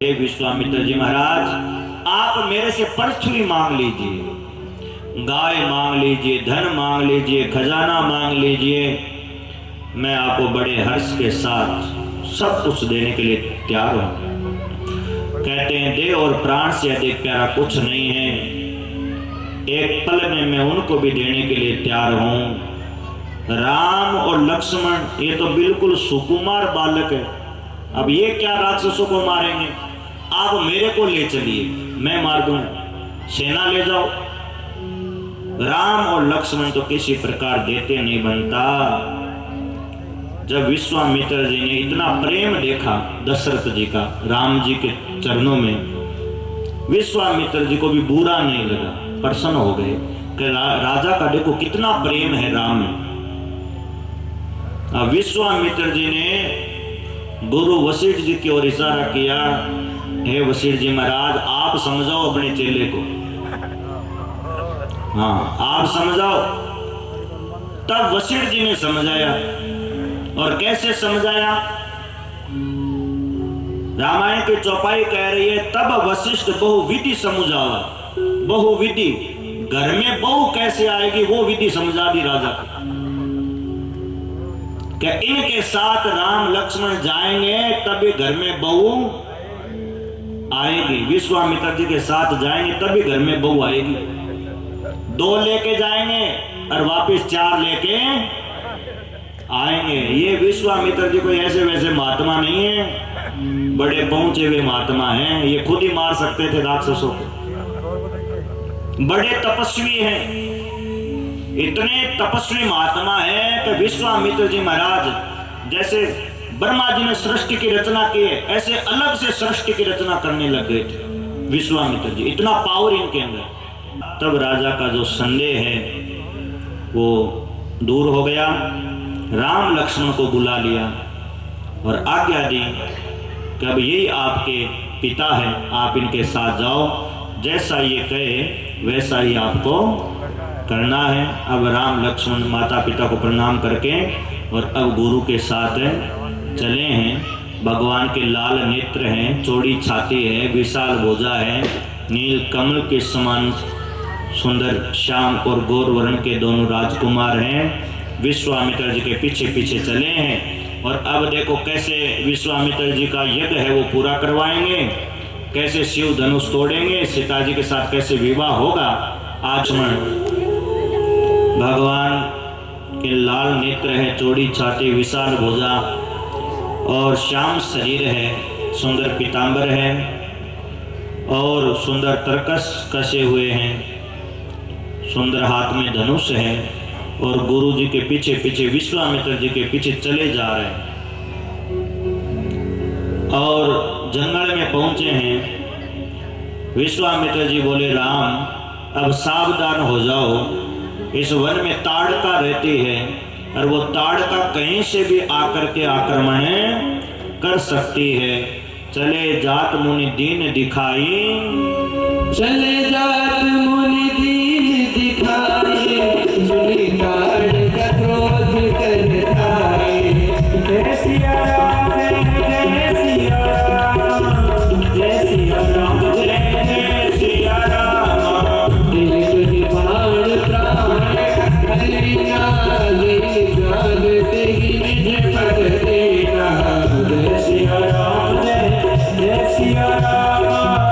हे विश्वामित्र जी महाराज, आप मेरे से परछुरी मांग लीजिए, गाय मांग लीजिए, धन मांग लीजिए, खजाना मांग लीजिए, मैं आपको बड़े हर्ष के साथ सब कुछ देने के लिए तैयार हूं। कहते हैं देह और प्राण से अधिक प्यारा कुछ नहीं है, एक पल में मैं उनको भी देने के लिए तैयार हूं। राम और लक्ष्मण ये तो बिल्कुल सुकुमार बालक है, अब ये क्या राक्षसों को मारेंगे, आप मेरे को ले चलिए, मैं मार दूं, सेना ले जाओ। राम और लक्ष्मण तो किसी प्रकार देते नहीं बनता। जब विश्वामित्र जी ने इतना प्रेम देखा दशरथ जी का राम जी के चरणों में, विश्वामित्र जी को भी बुरा नहीं लगा, प्रसन्न हो गए कि राजा का देखो कितना प्रेम है राम में। अब विश्वामित्र जी ने गुरु वशिष्ठ जी की ओर इशारा किया, हे वशिष्ठ जी महाराज आप समझाओ अपने चेले को, हाँ आप समझाओ। तब वशिष्ठ जी ने समझाया, और कैसे समझाया, रामायण की चौपाई कह रही है तब वशिष्ठ बहुविधि समझावा। बहुविधि, घर में बहू कैसे आएगी वो विधि समझा दी राजा को, कि इनके साथ राम लक्ष्मण जाएंगे तभी घर में बहू आएगी, विश्वामित्र जी के साथ जाएंगे तभी घर में बहू आएगी। 2 लेके जाएंगे और वापस 4 लेके आएंगे। ये विश्वामित्र जी कोई ऐसे वैसे महात्मा नहीं है, बड़े पहुंचे हुए महात्मा हैं, ये खुद ही मार सकते थे राक्षसों को, बड़े तपस्वी हैं, इतने तपस्वी महात्मा हैं कि विश्वामित्र जी महाराज जैसे ब्रह्मा जी ने सृष्टि की रचना की है, ऐसे अलग से सृष्टि की रचना करने लग गए थे विश्वामित्र जी, इतना पावर इनके अंदर। तब राजा का जो संदेह है वो दूर हो गया, राम लक्ष्मण को बुला लिया और आज्ञा दी कि अब यही आपके पिता है, आप इनके साथ जाओ, जैसा ये कहे वैसा ही आपको करना है। अब राम लक्ष्मण माता पिता को प्रणाम करके और अब गुरु के साथ चले हैं। भगवान के लाल नेत्र हैं, चौड़ी छाती है, विशाल भुजा है, नील कमल के समान सुंदर श्याम और गौर वर्ण के दोनों राजकुमार हैं। विश्वामित्र जी के पीछे पीछे चले हैं और अब देखो कैसे विश्वामित्र जी का यज्ञ है वो पूरा करवाएंगे, कैसे शिव धनुष तोड़ेंगे, सीता जी के साथ कैसे विवाह होगा। आचमन भगवान के लाल नेत्र है, चौड़ी छाती, विशाल भुजा और श्याम शरीर है, सुंदर पीतांबर है और सुंदर तरकस कसे हुए हैं, सुंदर हाथ में धनुष है और गुरु जी के पीछे पीछे विश्वामित्र जी के पीछे चले जा रहे हैं और जंगल में पहुंचे हैं। विश्वामित्र जी बोले राम अब सावधान हो जाओ, इस वन में ताड़का रहती है और वो ताड़का कहीं से भी आकर के आक्रमण कर सकती है। चले जात मुनि दीन दिखाई, चले जात मुनि दीन दिखाई, मुनि ताड़का क्रोध कर खाए। जय सिया राम जय सिया राम, जय सिया राम जय सिया राम। दिल तुझ बाण प्राण हरिया ले जागते ही निज पद देना। जय सिया राम जय सिया राम,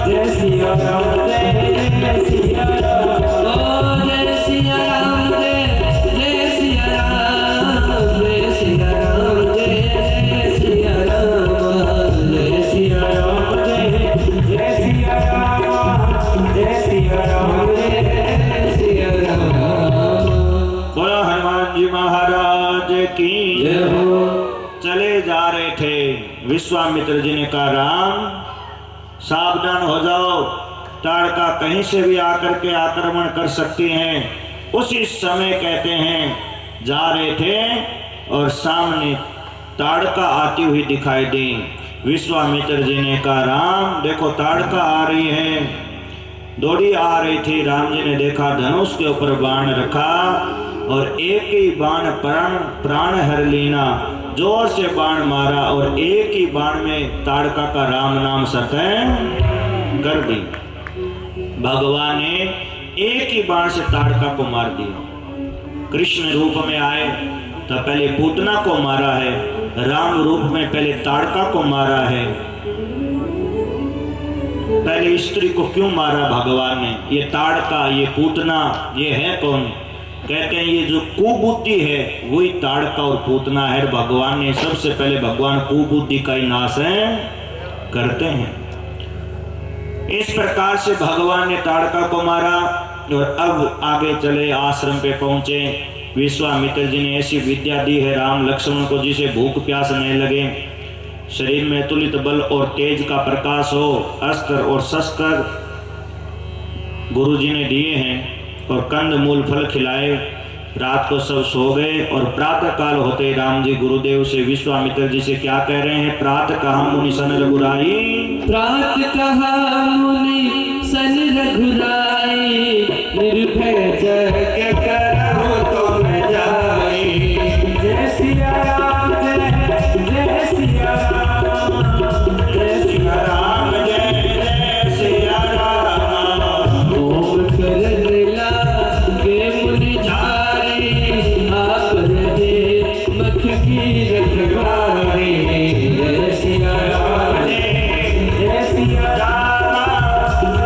जय सिया राम जय सिया राम। ओ जय सिया राम जय सिया राम, जय सिया राम जय सिया राम, जय सिया राम जय सिया राम, जय सिया राम जय सिया राम। बोलो हनुमान जी महाराज की जय हो। चले जा रहे थे, विश्वामित्र जी ने कहा राम सावधान हो जाओ, ताड़का कहीं से भी आकर के आक्रमण कर सकती हैं। उसी समय कहते हैं जा रहे थे और सामने ताड़का आती हुई दिखाई दी। विश्वामित्र जी ने कहा राम देखो ताड़का आ रही है, दौड़ी आ रही थी। राम जी ने देखा, धनुष के ऊपर बाण रखा और एक ही बाण प्राण हर लेना जोर से बाण मारा और एक ही बाण में ताड़का का राम नाम सतह कर दी। भगवान ने एक ही बाण से ताड़का को मार दिया। कृष्ण रूप में आए तो पहले पूतना को मारा है, राम रूप में पहले ताड़का को मारा है। पहले स्त्री को क्यों मारा भगवान ने? ये ताड़का, ये पूतना, ये है कौन? कहते हैं ये जो कुबुद्धि है वही ताड़का और पूतना है। भगवान ने सबसे पहले भगवान कुबुद्धि का ही नाश है करते हैं। इस प्रकार से भगवान ने ताड़का को मारा और अब आगे चले आश्रम पे पहुंचे। विश्वामित्र जी ने ऐसी विद्या दी है राम लक्ष्मण को जिसे भूख प्यास नहीं लगे, शरीर में तुलित बल और तेज का प्रकाश हो। अस्त्र और शस्त्र गुरु जी ने दिए हैं और कंद मूल फल खिलाए। रात को सब सो गए और प्रातः काल होते राम जी गुरुदेव से विश्वामित्र जी से क्या कह रहे हैं? प्रातः कहा मुनि सन रघुराई, प्रात कहा मुनि सन रघुराई, निर्भय जग करहु तुम जाई। जय सिया राम जय सिया राम, जय सिया राम जय सिया राम। ओम करन लागे मुनि झारी, आप रहे मख की रखवारी। जय सिया राम जय सिया राम,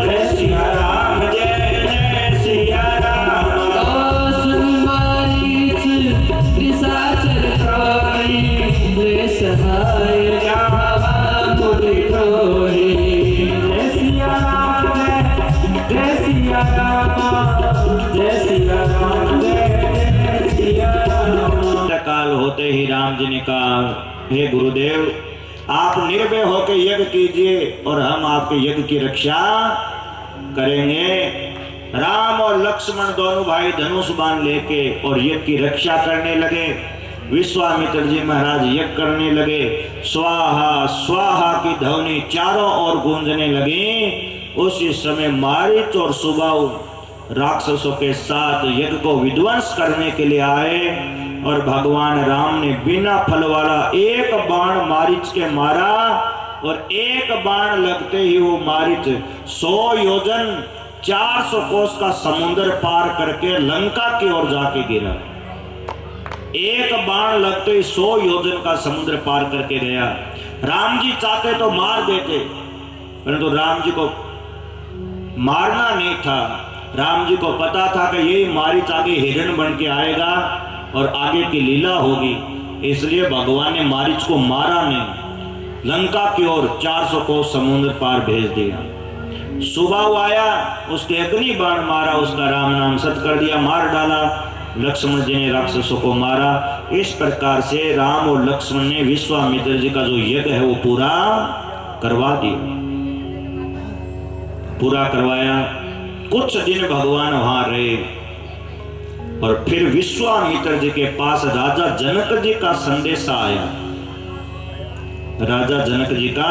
जय सिया राम जय सिया राम। सुन मारीच निशाचर त्राही, ले सहाय जावा मुनि ड्रोही। जय सिया राम जय सिया राम, जय सिया राम जय सिया राम। काल होते ही राम जी ने कहा, हे गुरुदेव आप निर्भय होकर यज्ञ कीजिए और हम आपके यज्ञ की रक्षा करेंगे। राम और लक्ष्मण दोनों भाई धनुष बाण लेके और यज्ञ की रक्षा करने लगे। विश्वामित्र जी महाराज यज्ञ करने लगे। स्वाहा स्वाहा की ध्वनि चारों ओर गूंजने लगी। उसी समय मारीच और सुबाहु राक्षसों के साथ यज्ञ को विध्वंस करने के लिए आए और भगवान राम ने बिना फल वाला एक बाण मारीच के मारा और एक बाण लगते ही वो मारीच 100 योजन 400 कोस का समुद्र पार करके लंका की ओर जाके गिरा। एक बाण लगते ही 100 योजन का समुद्र पार करके गया। राम जी चाहते तो मार देते, परंतु राम जी को मारना नहीं था। राम जी को पता था कि यही मारीच आगे हिरण बन के आएगा और आगे की लीला होगी, इसलिए भगवान ने मारीच को मारा नहीं, लंका की ओर 400 कोस समुद्र पार भेज दिया। सुबाहु आया, उसके अग्नि बाण मारा, उसका राम नाम सत कर दिया, मार डाला। लक्ष्मण जी ने राक्षसों को मारा। इस प्रकार से राम और लक्ष्मण ने विश्वामित्र जी का जो यज्ञ है वो पूरा करवा दिया, पूरा करवाया। कुछ दिन भगवान वहां रहे और फिर विश्वामित्र जी के पास राजा जनक जी का संदेशा आया। राजा जनक जी का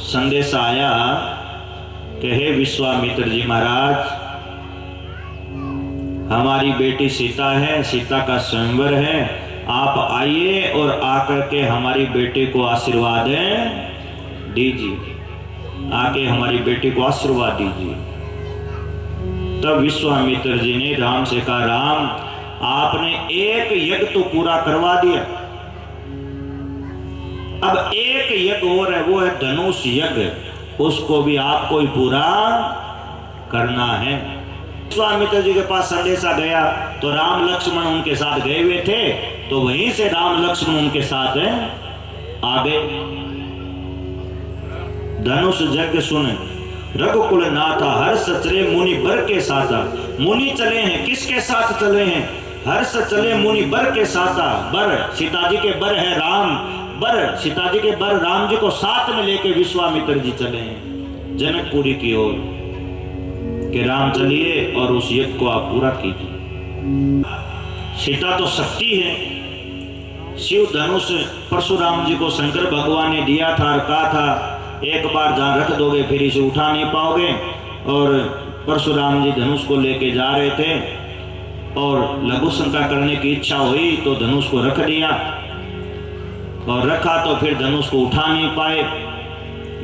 संदेशा आया कि हे विश्वामित्र जी महाराज, हमारी बेटी सीता है, सीता का स्वयंवर है, आप आइए और आकर के हमारी बेटी को आशीर्वाद दीजिए, आके हमारी बेटी को आशीर्वाद दीजिए। तब विश्वामित्र जी ने राम से कहा, राम आपने एक यज्ञ तो पूरा करवा दिया, अब एक यज्ञ और है, वो है धनुष यज्ञ, उसको भी आपको ही पूरा करना है। विश्वामित्र जी के पास संदेशा गया तो राम लक्ष्मण उनके साथ गए हुए थे, तो वहीं से राम लक्ष्मण उनके साथ आ गए। धनुष यज्ञ सुन रघुकुल नाथा हर्ष चले मुनि बर के साथा। मुनि चले हैं, किसके साथ चले हैं? हर्ष चले मुनि बर के साथा। बर सीता जी के बर है राम, बर सीता जी के बर राम जी को साथ में लेके विश्वामित्र जी चले हैं जनकपुरी की ओर कि राम चलिए और उस यज्ञ को आप पूरा कीजिए। सीता तो शक्ति है, शिव धनुष परशुराम जी को शंकर भगवान ने दिया था और कहा था एक बार जहाँ रख दोगे फिर इसे उठा नहीं पाओगे। और परशुराम जी धनुष को लेके जा रहे थे और लघु शंका करने की इच्छा हुई तो धनुष को रख दिया। और रखा तो फिर धनुष को उठा नहीं पाए।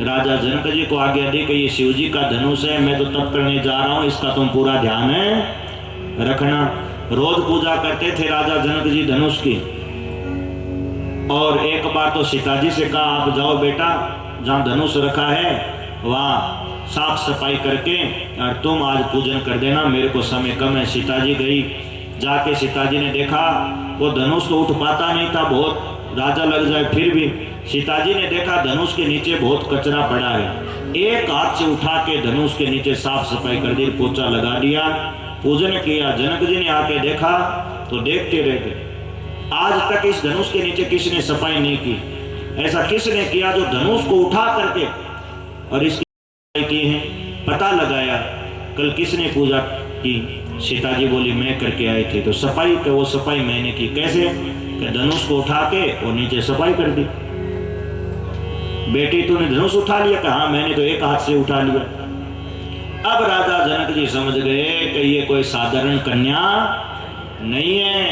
राजा जनक जी को आज्ञा दी कि ये शिव जी का धनुष है, मैं तो तप करने जा रहा हूँ, इसका तुम पूरा ध्यान है रखना। रोज पूजा करते थे राजा जनक जी धनुष की। और एक बार तो सीता जी से कहा, आप जाओ बेटा, जहाँ धनुष रखा है वहाँ साफ सफाई करके और तुम आज पूजन कर देना, मेरे को समय कम है। सीता जी गई, जाके सीता जी ने देखा वो धनुष तो उठ पाता नहीं था, बहुत राजा लग जाए। फिर भी सीता जी ने देखा धनुष के नीचे बहुत कचरा पड़ा है, एक हाथ से उठा के धनुष के नीचे साफ सफाई कर दी, पोछा लगा दिया, पूजन किया। जनक जी ने आके देखा तो देखते रह गए, आज तक इस धनुष के नीचे किसने सफाई नहीं की। ऐसा किसने किया जो धनुष को उठा करके और इसकी सफाई की है? पता लगाया कल किसने पूजा की। सीता जी बोली मैं करके आई थी। तो सफाई का वो सफाई मैंने की। कैसे? कि धनुष को उठा के और नीचे सफाई कर दी। बेटी तूने धनुष उठा लिया? कहा मैंने तो एक हाथ से उठा लिया। अब राजा जनक जी समझ गए कि ये कोई साधारण कन्या नहीं है,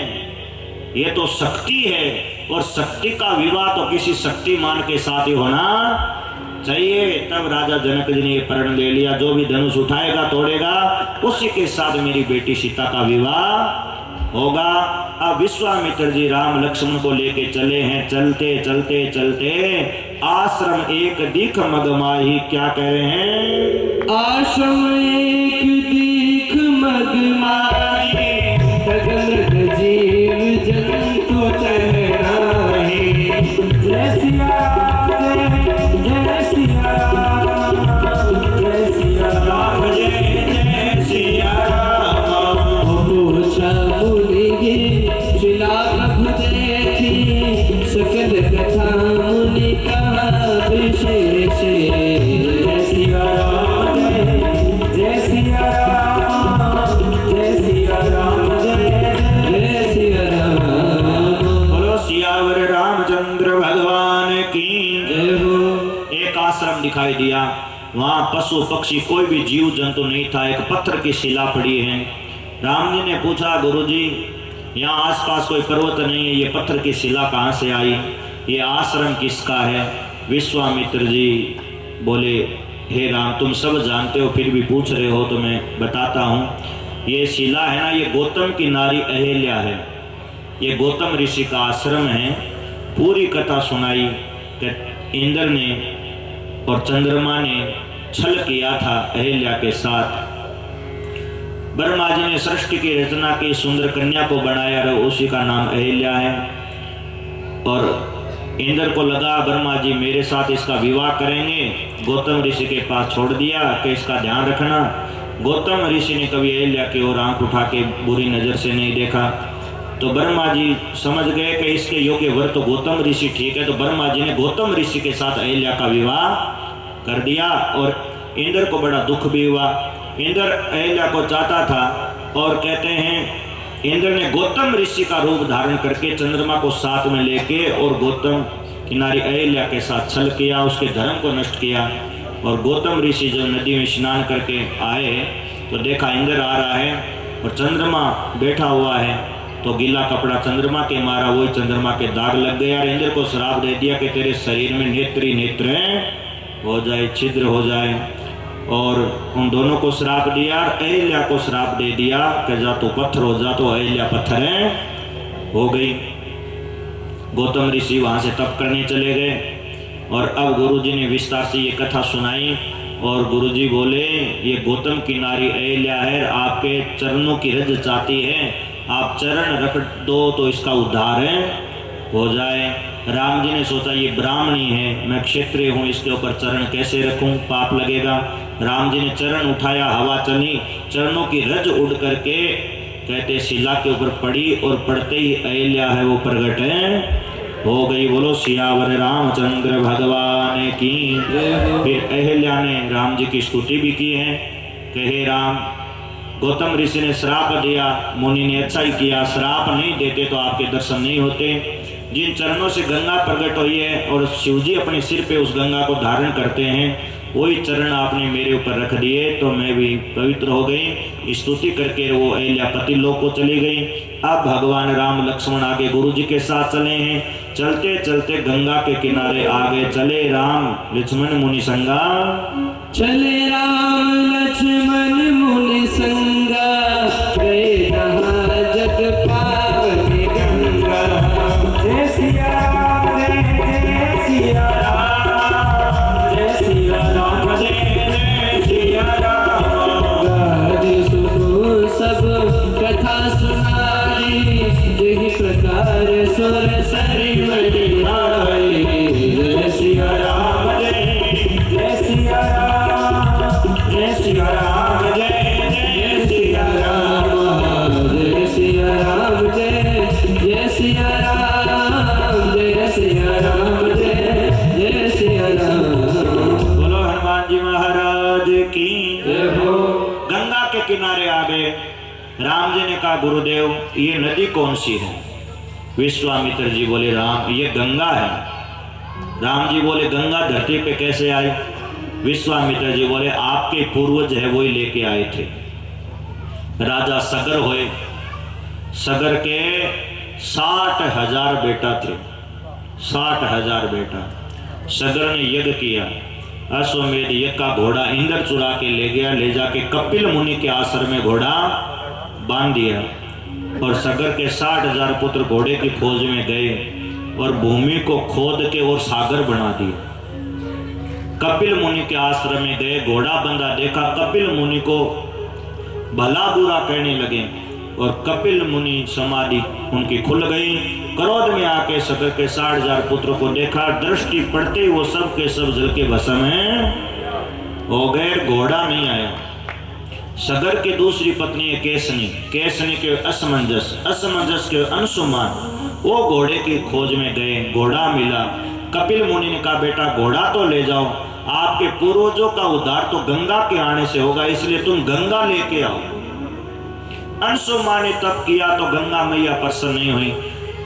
ये तो शक्ति है, और शक्ति का विवाह तो किसी शक्तिमान के साथ ही होना चाहिए। तब राजा जनक जी ने ये प्रण ले लिया, जो भी धनुष उठाएगा तोड़ेगा उसी के साथ मेरी बेटी सीता का विवाह होगा। अब विश्वामित्र जी राम लक्ष्मण को लेके चले हैं। चलते चलते चलते आश्रम एक दीख मगमाही, क्या कह रहे हैं? आश्रम एक दीख मगमाही, गगन जीव जंतु तहनाही। जय सिया राम, जय सिया राम, जय सिया राम, जय सिया राम। पूछा मुनि शिला प्रभु देखी, सकल कथा मुनि का विशेष। जय सिया राम, जय सिया राम, जय सिया राम, जय सिया राम। बोलो सियावर रामचंद्र भगवान की जय हो। एक आश्रम दिखाई दिया, वहां पशु पक्षी कोई भी जीव जंतु नहीं था। एक पत्थर की शिला पड़ी है। राम जी ने पूछा, गुरुजी यहाँ आसपास कोई पर्वत नहीं है, ये पत्थर की शिला कहाँ से आई? ये आश्रम किसका है? विश्वामित्र जी बोले, हे राम तुम सब जानते हो, फिर भी पूछ रहे हो तो मैं बताता हूँ। ये शिला है ना, ये गौतम की नारी अहिल्या है। ये गौतम ऋषि का आश्रम है। पूरी कथा सुनाई कि इंद्र ने और चंद्रमा ने छल किया था अहिल्या के साथ। ब्रह्मा जी ने सृष्टि की रचना की, सुंदर कन्या को बनाया, उसी का नाम अहिल्या है। और इंद्र को लगा ब्रह्मा जी मेरे साथ इसका विवाह करेंगे, गौतम ऋषि के पास छोड़ दिया कि इसका ध्यान रखना। गौतम ऋषि ने कभी अहिल्या की ओर आंख उठा के बुरी नज़र से नहीं देखा। तो ब्रह्मा जी समझ गए कि इसके योग्य वर तो गौतम ऋषि ठीक है। तो ब्रह्मा जी ने गौतम ऋषि के साथ अहिल्या का विवाह कर दिया और इंद्र को बड़ा दुख भी हुआ। इंद्र अहिल्या को चाहता था और कहते हैं इंद्र ने गौतम ऋषि का रूप धारण करके चंद्रमा को साथ में लेके और गौतम की नारी अहिल्या के साथ छल किया, उसके धर्म को नष्ट किया। और गौतम ऋषि जब नदी में स्नान करके आए तो देखा इंद्र आ रहा है और चंद्रमा बैठा हुआ है। तो गीला कपड़ा चंद्रमा के मारा, वही चंद्रमा के दाग लग गए और इंद्र को श्राप दे दिया कि तेरे शरीर में नेत्री नेत्र हो जाए, छिद्र हो जाए। और उन दोनों को श्राप दिया। अहिल्या को श्राप दे दिया कि जा तो पत्थर हो जा। तो अहिल्या पत्थर हो गई। गौतम ऋषि वहाँ से तप करने चले गए। और अब गुरुजी ने विस्तार से ये कथा सुनाई और गुरुजी बोले, ये गौतम की नारी अहिल्या है, आपके चरणों की रज चाहती है, आप चरण रख दो तो इसका उद्धार हो जाए। राम जी ने सोचा ये ब्राह्मणी है, मैं क्षत्रिय हूँ, इसके ऊपर चरण कैसे रखूँ, पाप लगेगा। राम जी ने चरण उठाया, हवा चली, चरणों की रज उड़ करके कहते शिला के ऊपर पड़ी और पड़ते ही अहिल्या है वो प्रगट हो गई। बोलो सियावर रामचंद्र भगवान की। फिर अहिल्या ने राम जी की स्तुति भी की है कि हे राम, गौतम ऋषि ने श्राप दिया, मुनि ने अच्छा ही किया, श्राप नहीं देते तो आपके दर्शन नहीं होते। जिन चरणों से गंगा प्रकट हुई है और शिवजी अपने सिर पे उस गंगा को धारण करते हैं, वही चरण आपने मेरे ऊपर रख दिए तो मैं भी पवित्र हो गई। स्तुति करके वो अहिल्या पति लोक को चली गई। अब भगवान राम लक्ष्मण आगे गुरु जी के साथ चले हैं। चलते चलते गंगा के किनारे आगे चले राम लक्ष्मण मुनि संगा। चले राम लक्ष्मण मुनि संगा, गए जहाँ जग पावन गंगा। जय सिया राम जय सिया राम, जय सिया राम जय सिया राम। गाद सुनो सब कथा सुनाई, यही प्रकार सुर सरी मणि आई। जय सिया राम जय सिया राम, जय सिया राम जय सिया राम, जय सिया राम जय सिया राम, जय सिया राम जय सिया राम। बोलो हनुमान जी महाराज की जय हो। गंगा के किनारे आ गए। राम जी ने कहा गुरुदेव ये नदी कौन सी है? विश्वामित्र जी बोले राम ये गंगा है। राम जी बोले गंगा धरती पे कैसे आई? विश्वामित्र जी बोले आपके पूर्वज है वही लेके आए थे। राजा सगर हुए, सगर के 60,000 बेटा थे, 60,000 बेटा। सगर ने यज्ञ किया, अश्वमेध यज्ञ का घोड़ा इंद्र चुरा के ले गया, ले जाके कपिल मुनि के आश्रम में घोड़ा बांध दिया और सगर के 60,000 पुत्र घोड़े की खोज में गए और भूमि को खोद के और सागर बना दिया। कपिल मुनि के आश्रम में गए, घोड़ा बंधा देखा, कपिल मुनि को भला बुरा कहने लगे और कपिल मुनि समाधि उनकी खुल गई। क्रोध में आके सगर के 60,000 पुत्रों को देखा, दृष्टि पड़ते ही वो सब के सब जल के भस्म हो गए, घोड़ा नहीं आया। सगर की दूसरी पत्नी है केसनी, केसनी के असमंजस, असमंजस के अंशुमान, वो घोड़े की खोज में गए, घोड़ा मिला। कपिल मुनि ने कहा बेटा घोड़ा तो ले जाओ, आपके पूर्वजों का उद्धार तो गंगा के आने से होगा, इसलिए तुम गंगा लेके आओ। अंशुमान ने तप किया तो गंगा मैया प्रसन्न नहीं हुई।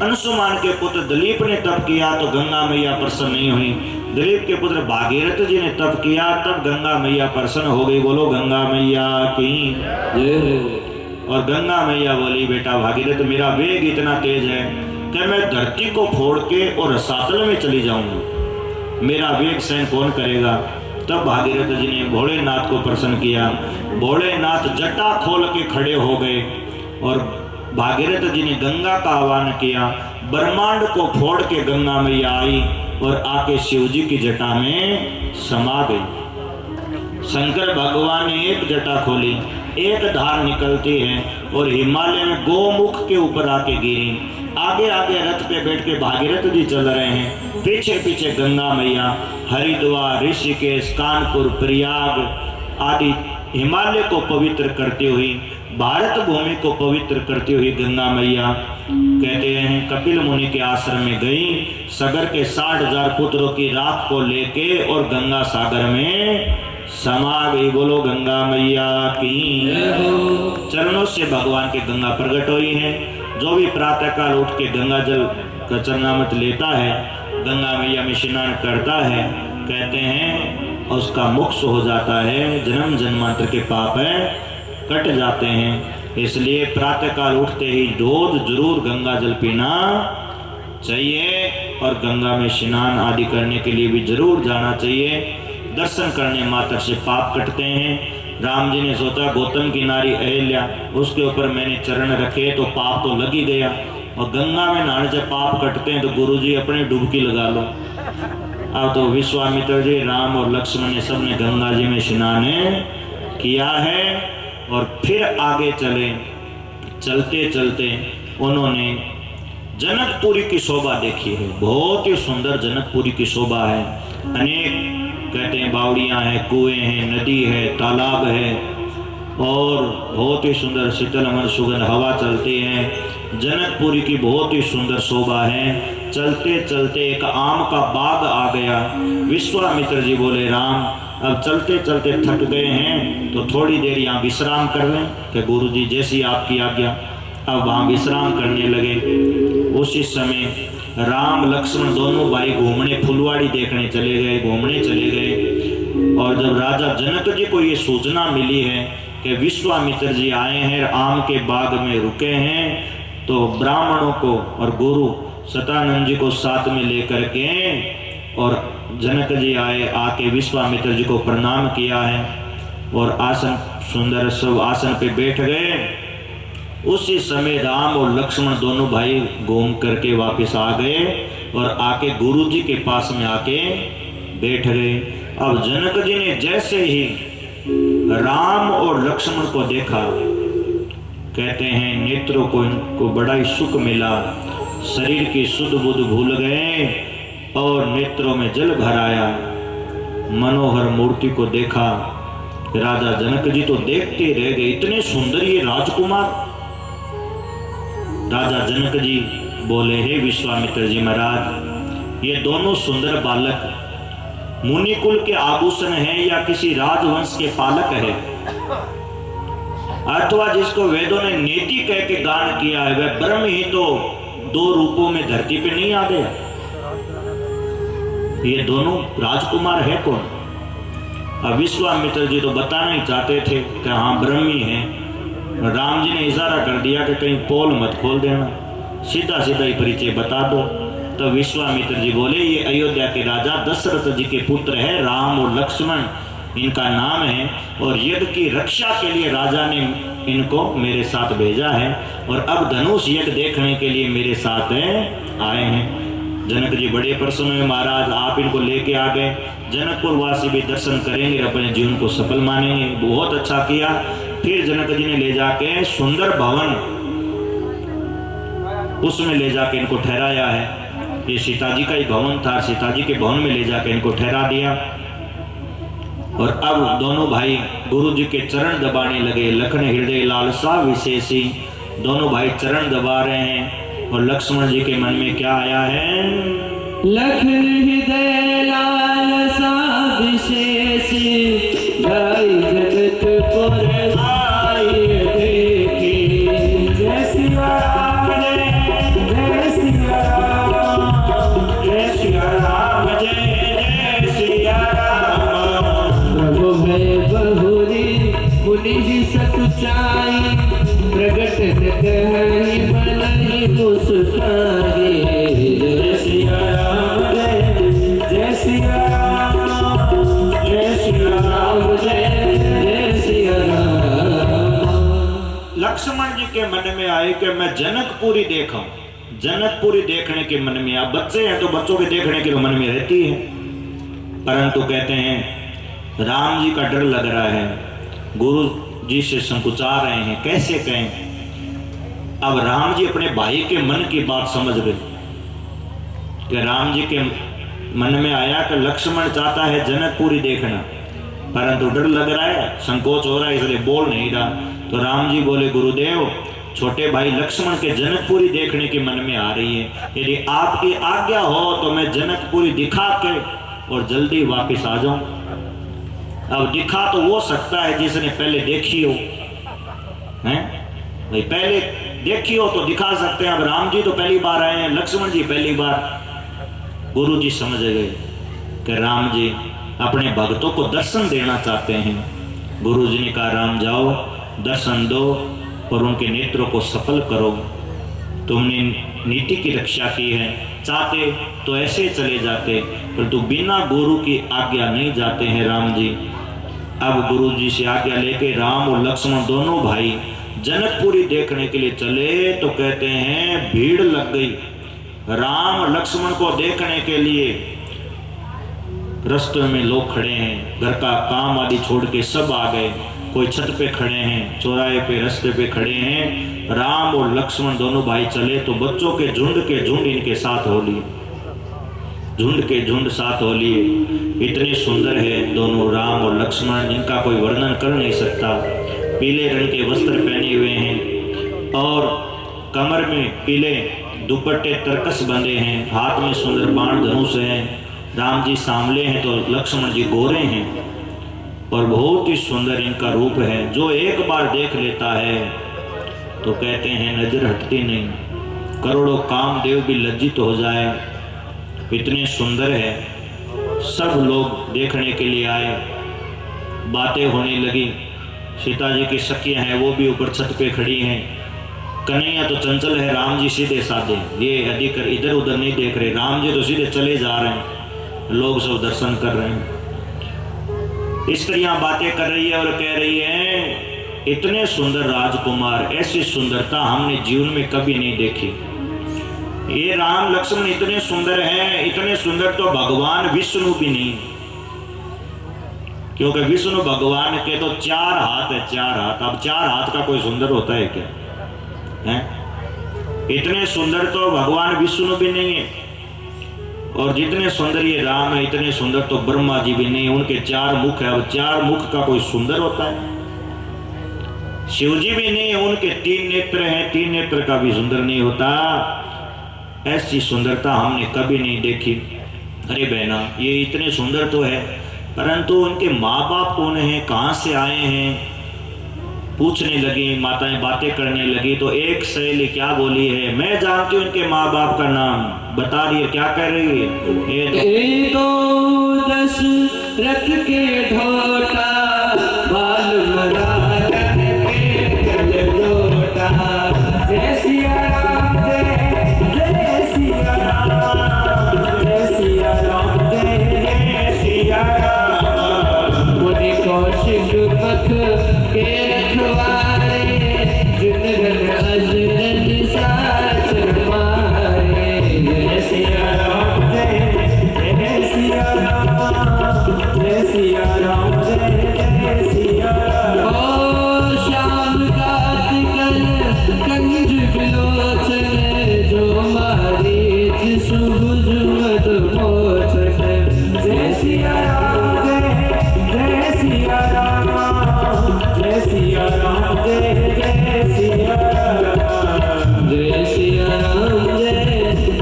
अंशुमान के पुत्र दिलीप ने तप किया तो गंगा मैया प्रसन्न नहीं हुई। दिलीप के पुत्र भागीरथ जी ने तप किया तब गंगा मैया प्रसन्न हो गई। बोलो गंगा मैया की जय। और गंगा मैया बोली बेटा भागीरथ मेरा वेग इतना तेज है कि मैं धरती को फोड़ के और रसातल में चली जाऊंगा, मेरा वेग सहन कौन करेगा? तब भागीरथ जी ने भोलेनाथ को प्रसन्न किया। भोलेनाथ जटा खोल के खड़े हो गए और भागीरथ जी ने गंगा का आह्वान किया। ब्रह्मांड को फोड़ के गंगा मैया आई और आके शिव जी की जटा में समा गई। शंकर भगवान ने एक जटा खोली, एक धार निकलती है और हिमालय में गोमुख के ऊपर आके गिरी। आगे आगे रथ पे बैठ के भागीरथ जी चल रहे हैं, पीछे पीछे गंगा मैया। हरिद्वार, ऋषिकेश, कानपुर, प्रयाग आदि हिमालय को पवित्र करती हुई, भारत भूमि को पवित्र करती हुई गंगा मैया कहते हैं कपिल मुनि के आश्रम में गई। सगर के 60,000 पुत्रों की राख को लेके और गंगा सागर में समा गई। बोलो गंगा मैया की। चरणों से भगवान के गंगा प्रकट हुई है। जो भी प्रातःकाल उठ के गंगा जल का चरणामृत लेता है, गंगा मैया में स्नान करता है, कहते हैं उसका मोक्ष हो जाता है, जन्म जन्मांतर के पाप है कट जाते हैं। इसलिए प्रातःकाल उठते ही रोज जरूर गंगा जल पीना चाहिए और गंगा में स्नान आदि करने के लिए भी जरूर जाना चाहिए। दर्शन करने मात्र से पाप कटते हैं। राम जी ने सोचा गौतम की नारी अहिल्या, उसके ऊपर मैंने चरण रखे तो पाप तो लग ही गया, और गंगा में नहाने से पाप कटते हैं तो गुरु जी अपनी डुबकी लगा लो। अब तो विश्वामित्र जी, राम और लक्ष्मण ने सबने गंगा जी में स्नान किया है और फिर आगे चले। चलते चलते उन्होंने जनकपुरी की शोभा देखी है। बहुत ही सुंदर जनकपुरी की शोभा है। अनेक कहते हैं बावड़ियाँ हैं, कुएं हैं, नदी है, तालाब है और बहुत ही सुंदर शीतल अमर सुगंध हवा चलती है। जनकपुरी की बहुत ही सुंदर शोभा है। चलते चलते एक आम का बाग आ गया। विश्वामित्र जी बोले राम अब चलते चलते थक गए हैं तो थोड़ी देर यहाँ विश्राम कर लें। कि गुरु जी जैसी आपकी आज्ञा। अब वहाँ विश्राम करने लगे। उसी समय राम लक्ष्मण दोनों भाई घूमने, फुलवाड़ी देखने चले गए, घूमने चले गए। और जब राजा जनक जी को ये सूचना मिली है कि विश्वामित्र जी आए हैं, आम के बाग में रुके हैं, तो ब्राह्मणों को और गुरु सतानंद जी को साथ में लेकर के और जनक जी आए, आके विश्वामित्र जी को प्रणाम किया है और आसन सुंदर सब आसन पे बैठ गए। उसी समय राम और लक्ष्मण दोनों भाई घूम करके वापस आ गए और आके गुरु जी के पास में आके बैठ गए। अब जनक जी ने जैसे ही राम और लक्ष्मण को देखा, कहते हैं नेत्रों को इनको बड़ा ही सुख मिला, शरीर की सुध बुध भूल गए और नेत्रों में जल भर आया। मनोहर मूर्ति को देखा, राजा जनक जी तो देखते रह गए, इतने सुंदर ये राजकुमार। राजा जनक जी बोले, हे विश्वामित्र जी महाराज, ये दोनों सुंदर बालक मुनिकुल के आभूषण हैं या किसी राजवंश के पालक है, अथवा जिसको वेदों ने नेति कह के गान किया है, वह ब्रह्म ही तो दो रूपों में धरती पे नहीं आ गया। ये दोनों राजकुमार है कौन? अब विश्वामित्र जी तो बताना ही चाहते थे कि हाँ ब्रह्मी है। राम जी ने इशारा कर दिया कि कहीं पोल मत खोल देना, सीधा सीधा ही परिचय बता दो। तो विश्वामित्र जी बोले, ये अयोध्या के राजा दशरथ जी के पुत्र है, राम और लक्ष्मण इनका नाम है, और यज्ञ की रक्षा के लिए राजा ने इनको मेरे साथ भेजा है और अब धनुष यज्ञ देखने के लिए मेरे साथ आए हैं। जनक जी बड़े प्रसन्न हुए, महाराज आप इनको लेके आ गए, जनकपुर वासी भी दर्शन करेंगे, अपने जीवन को सफल मानेंगे। बहुत अच्छा किया। फिर जनक जी ने ले जाके सुंदर भवन, उसमें ले जाके इनको ठहराया है। ये सीता जी का ही भवन था, सीता जी के भवन में ले जाके इनको ठहरा दिया। और अब दोनों भाई गुरु जी के चरण दबाने लगे। लखन हृदय लालसा विशेषी, दोनों भाई चरण दबा रहे हैं। और लक्ष्मण जी के मन में क्या आया है? लखन हृदय लालसा विशेषी, गाय जगतपुर आए देखी। जय सिया राम, जय सिया राम, जय सिया राम, जय सिया राम। प्रभु है बहुरी पुनि सतुचाई, प्रगट कहि बलहि मुस्काई। जय सिया राम, जय सिया राम, जय सिया राम, जय सिया राम। लक्ष्मण जी के मन में आए कि मैं जनकपुरी देखूं। जनकपुरी देखने के मन में, आप बच्चे हैं तो बच्चों के देखने के मन में रहती है, परंतु कहते हैं राम जी का डर लग रहा है, गुरु जी से संकुचा रहे हैं, कैसे कहें। अब राम जी अपने भाई के मन की बात समझ गए कि राम जी के मन में आया कि लक्ष्मण चाहता है जनकपुरी देखना, परंतु डर लग रहा है, संकोच हो रहा है, इसलिए बोल नहीं रहा। तो राम जी बोले, गुरुदेव छोटे भाई लक्ष्मण के जनकपुरी देखने के मन में आ रही है, यदि आपकी आज्ञा हो तो मैं जनकपुरी दिखा के और जल्दी वापस आ जाऊं। अब दिखा तो वो सकता है जिसने पहले देखी हो, हैं भाई, पहले देखी हो तो दिखा सकते हैं। अब राम जी तो पहली बार आए हैं, लक्ष्मण जी पहली बार। गुरु जी समझ गए कि राम जी अपने भक्तों को दर्शन देना चाहते हैं। गुरु जी ने कहा, राम जाओ दर्शन दो और उनके नेत्रों को सफल करो। तुमने नीति की रक्षा की है, चाहते तो ऐसे चले जाते, परंतु बिना गुरु की आज्ञा नहीं जाते हैं राम जी। अब गुरु जी से आज्ञा लेके राम और लक्ष्मण दोनों भाई जनकपुरी देखने के लिए चले। तो कहते हैं भीड़ लग गई राम लक्ष्मण को देखने के लिए। रास्ते में लोग खड़े हैं, घर का काम आदि छोड़ के सब आ गए, कोई छत पे खड़े हैं, चौराहे पे, रास्ते पे खड़े हैं। राम और लक्ष्मण दोनों भाई चले तो बच्चों के झुंड इनके साथ हो लिए, झुंड के झुंड साथ हो लिए। इतने सुंदर है दोनों राम और लक्ष्मण, जिनका कोई वर्णन कर नहीं सकता। पीले रंग के वस्त्र पहने हुए हैं और कमर में पीले दुपट्टे तरकस बंधे हैं, हाथ में सुंदर बाण धनुष है। राम जी सांवले हैं तो लक्ष्मण जी गोरे हैं और बहुत ही सुंदर इनका रूप है। जो एक बार देख लेता है तो कहते हैं नजर हटती नहीं, करोड़ों कामदेव भी लज्जित हो जाए, इतने सुंदर है। सब लोग देखने के लिए आए, बातें होने लगी। सीता जी की सखियां हैं वो भी ऊपर छत पे खड़ी हैं। कन्हैया तो चंचल है, राम जी सीधे साधे, ये अधिकर इधर उधर नहीं देख रहे। राम जी तो सीधे चले जा रहे हैं, लोग सब दर्शन कर रहे हैं। स्त्रियां बातें कर रही है और कह रही है इतने सुंदर राजकुमार, ऐसी सुंदरता हमने जीवन में कभी नहीं देखी। ये राम लक्ष्मण इतने सुंदर हैं, इतने सुंदर तो भगवान विष्णु भी नहीं, क्योंकि विष्णु भगवान के तो 4 हाथ है, 4 हाथ। अब 4 हाथ का कोई सुंदर होता है क्या है? इतने सुंदर तो भगवान विष्णु भी नहीं है, और जितने सुंदर ये राम है इतने सुंदर तो ब्रह्मा जी भी नहीं, उनके 4 मुख है। अब 4 मुख का कोई सुंदर होता है? शिव जी भी नहीं है, उनके 3 नेत्र हैं, 3 नेत्र का भी सुंदर नहीं होता। ऐसी सुंदरता हमने कभी नहीं देखी। अरे बहना, ये इतने सुंदर तो है, परंतु उनके माँ बाप कौन हैं, कहाँ से आए हैं? पूछने लगी, माताएं बातें करने लगी। तो एक सहेली क्या बोली है, मैं जानती हूँ इनके माँ बाप का नाम। बता रही है, क्या कह रही है? ये तो दशरथ के ढोटा, बाल मराठन के गलगोटा। जय सिया राम, जय सिया राम, जय सिया राम, जय सिया राम। मुनि कौशिक मख के रखवारे, जुनगन अजरन साचर मारे। जय सिया राम, जय सिया राम, जय सिया राम, जय सिया राम। ओ श्याम गात कल कंज विलोचन, जो मारीच सुभुज मद मोचन। जय सिया राम, जय सिया राम, जय सिया राम, जय सिया राम। जय सिया राम,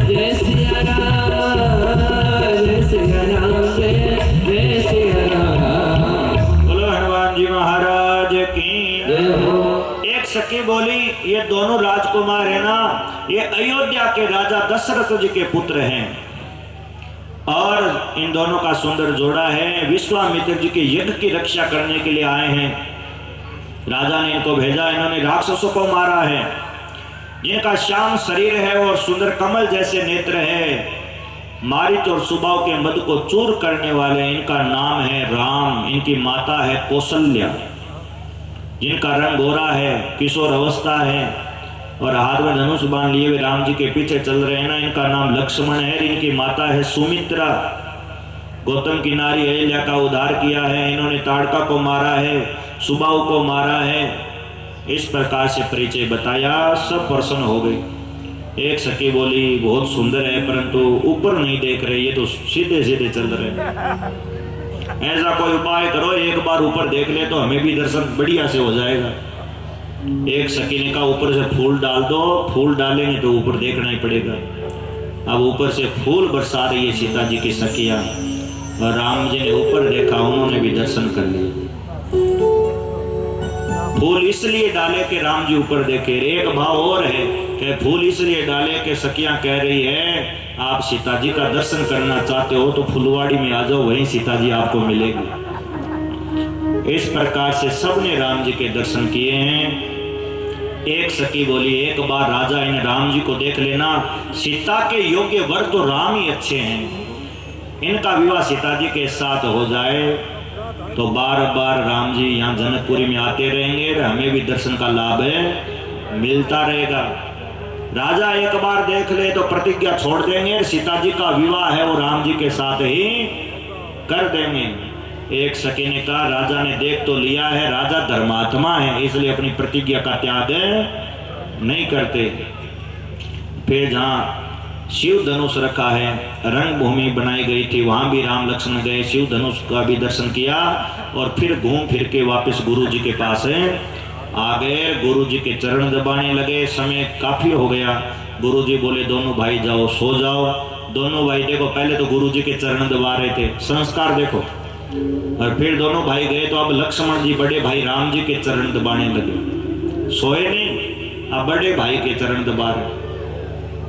जय सिया राम, जय सिया राम, जय सिया राम। बोलो हनुमान जी महाराज की जय हो। एक सखी बोली, ये दोनों राजकुमार है ना, ये अयोध्या के राजा दशरथ जी के पुत्र हैं, और इन दोनों का सुंदर जोड़ा है। विश्वामित्र जी के यज्ञ की रक्षा करने के लिए आए हैं। राजा ने इनको भेजा, इन्होंने राक्षसों को मारा है। जिनका श्याम शरीर है और सुंदर कमल जैसे नेत्र है, मारीच और सुबाव के मद को चूर करने वाले, इनका नाम है राम। इनकी माता है कौशल्या। जिनका रंग गोरा है, किशोर अवस्था है, और हाथ में धनुष बाण लिए हुए राम जी के पीछे चल रहे हैं ना, इनका नाम लक्ष्मण है। इनकी माता है सुमित्रा। गौतम की नारी अहिल्या का उद्धार किया है, इन्होंने ताड़का को मारा है, सुबाहु को मारा है। इस प्रकार से परिचय बताया, सब प्रसन्न हो गए। एक सखी बोली, बहुत सुंदर है, परंतु ऊपर नहीं देख रहे, ये तो सीधे सीधे चल रहे हैं। ऐसा कोई उपाय करो, एक बार ऊपर देख ले तो हमें भी दर्शन बढ़िया से हो जाएगा। एक सखी ने कहा, ऊपर से फूल डाल दो। फूल डालेंगे तो ऊपर देखना ही पड़ेगा। अब ऊपर से फूल बरसा रही है सीता जी की सखियां, और राम जी ने ऊपर देखा, उन्होंने भी दर्शन कर लिए। फूल इसलिए डाले कि राम जी ऊपर देखे। एक भाव और है कि फूल इसलिए डाले कि सखियां कह रही है, आप सीता जी का दर्शन करना चाहते हो तो फुलवाड़ी में आ जाओ, वहीं सीता जी आपको मिलेगी। इस प्रकार से सबने राम जी के दर्शन किए हैं। एक सखी बोली, एक बार राजा इन राम जी को देख लेना, सीता के योग्य वर तो राम ही अच्छे हैं। इनका विवाह सीता जी के साथ हो जाए तो बार बार राम जी यहाँ जनकपुरी में आते रहेंगे, हमें भी दर्शन का लाभ है मिलता रहेगा। राजा एक बार देख ले तो प्रतिज्ञा छोड़ देंगे, सीता जी का विवाह है वो राम जी के साथ ही कर देंगे। एक सखी ने कहा, राजा ने देख तो लिया है, राजा धर्मात्मा है, इसलिए अपनी प्रतिज्ञा का त्याग नहीं करते। फिर जहाँ शिव धनुष रखा है, रंग भूमि बनाई गई थी, वहां भी राम लक्ष्मण गए, शिव धनुष का भी दर्शन किया, और फिर घूम फिर के वापस गुरु जी के पास आ गए। गुरु जी के चरण दबाने लगे। समय काफी हो गया। गुरु जी बोले, दोनों भाई जाओ, सो जाओ। दोनों भाई देखो, पहले तो गुरु जी के चरण दबा रहे थे, संस्कार देखो, और फिर दोनों भाई गए तो अब लक्ष्मण जी बड़े भाई राम जी के चरण दबाने लगे। सोए नहीं, अब बड़े भाई के चरण दबा रहे।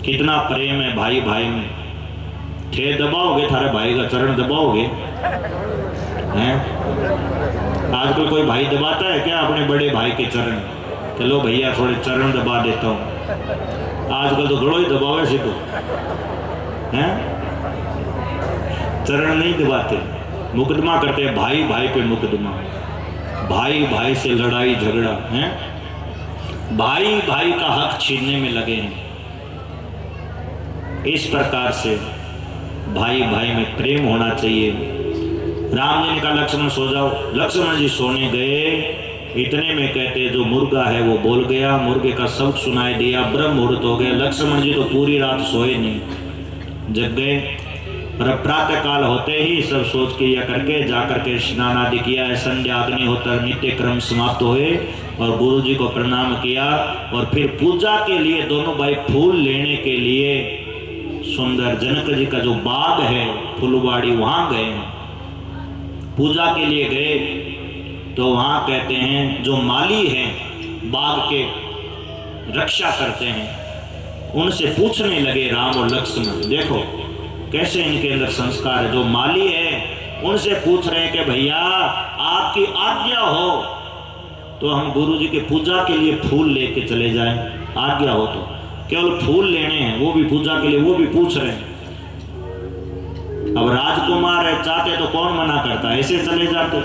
कितना प्रेम है भाई भाई में। थे दबाओगे, थारे भाई का चरण दबाओगे हैं? आजकल कोई भाई दबाता है क्या अपने बड़े भाई के चरण? चलो भैया थोड़े चरण दबा देता हूँ। आजकल तो घड़ो ही दबावे से तो हैं, चरण नहीं दबाते, मुकदमा करते हैं, भाई भाई पे मुकदमा, भाई भाई से लड़ाई झगड़ा है, भाई भाई का हक छीनने में लगे हैं। इस प्रकार से भाई भाई में प्रेम होना चाहिए। राम जी ने कहा लक्ष्मण सो जाओ। लक्ष्मण जी सोने गए, इतने में कहते जो मुर्गा है वो बोल गया, मुर्गे का शब्द सुनाई दिया, ब्रह्म मुहूर्त हो गया। लक्ष्मण जी तो पूरी रात सोए नहीं, जग गए। और अब प्रातः काल होते ही सब सोच किया करके जाकर के स्नान आदि किया है, संध्या अग्निहोत्र नित्य क्रम समाप्त हुए और गुरु जी को प्रणाम किया। और फिर पूजा के लिए दोनों भाई फूल लेने के लिए सुंदर जनक जी का जो बाग है फुलवाड़ी, वहां गए। पूजा के लिए गए तो वहां कहते हैं जो माली हैं बाग के रक्षा करते हैं, उनसे पूछने लगे राम और लक्ष्मण, देखो कैसे इनके अंदर संस्कार है। जो माली है उनसे पूछ रहे हैं कि भैया आपकी आज्ञा हो तो हम गुरु जी के पूजा के लिए फूल लेके चले जाएं, आज्ञा हो तो। केवल फूल लेने हैं, वो भी पूजा के लिए, वो भी पूछ रहे हैं। अब राजकुमार है, चाहते तो कौन मना करता, ऐसे चले जाते।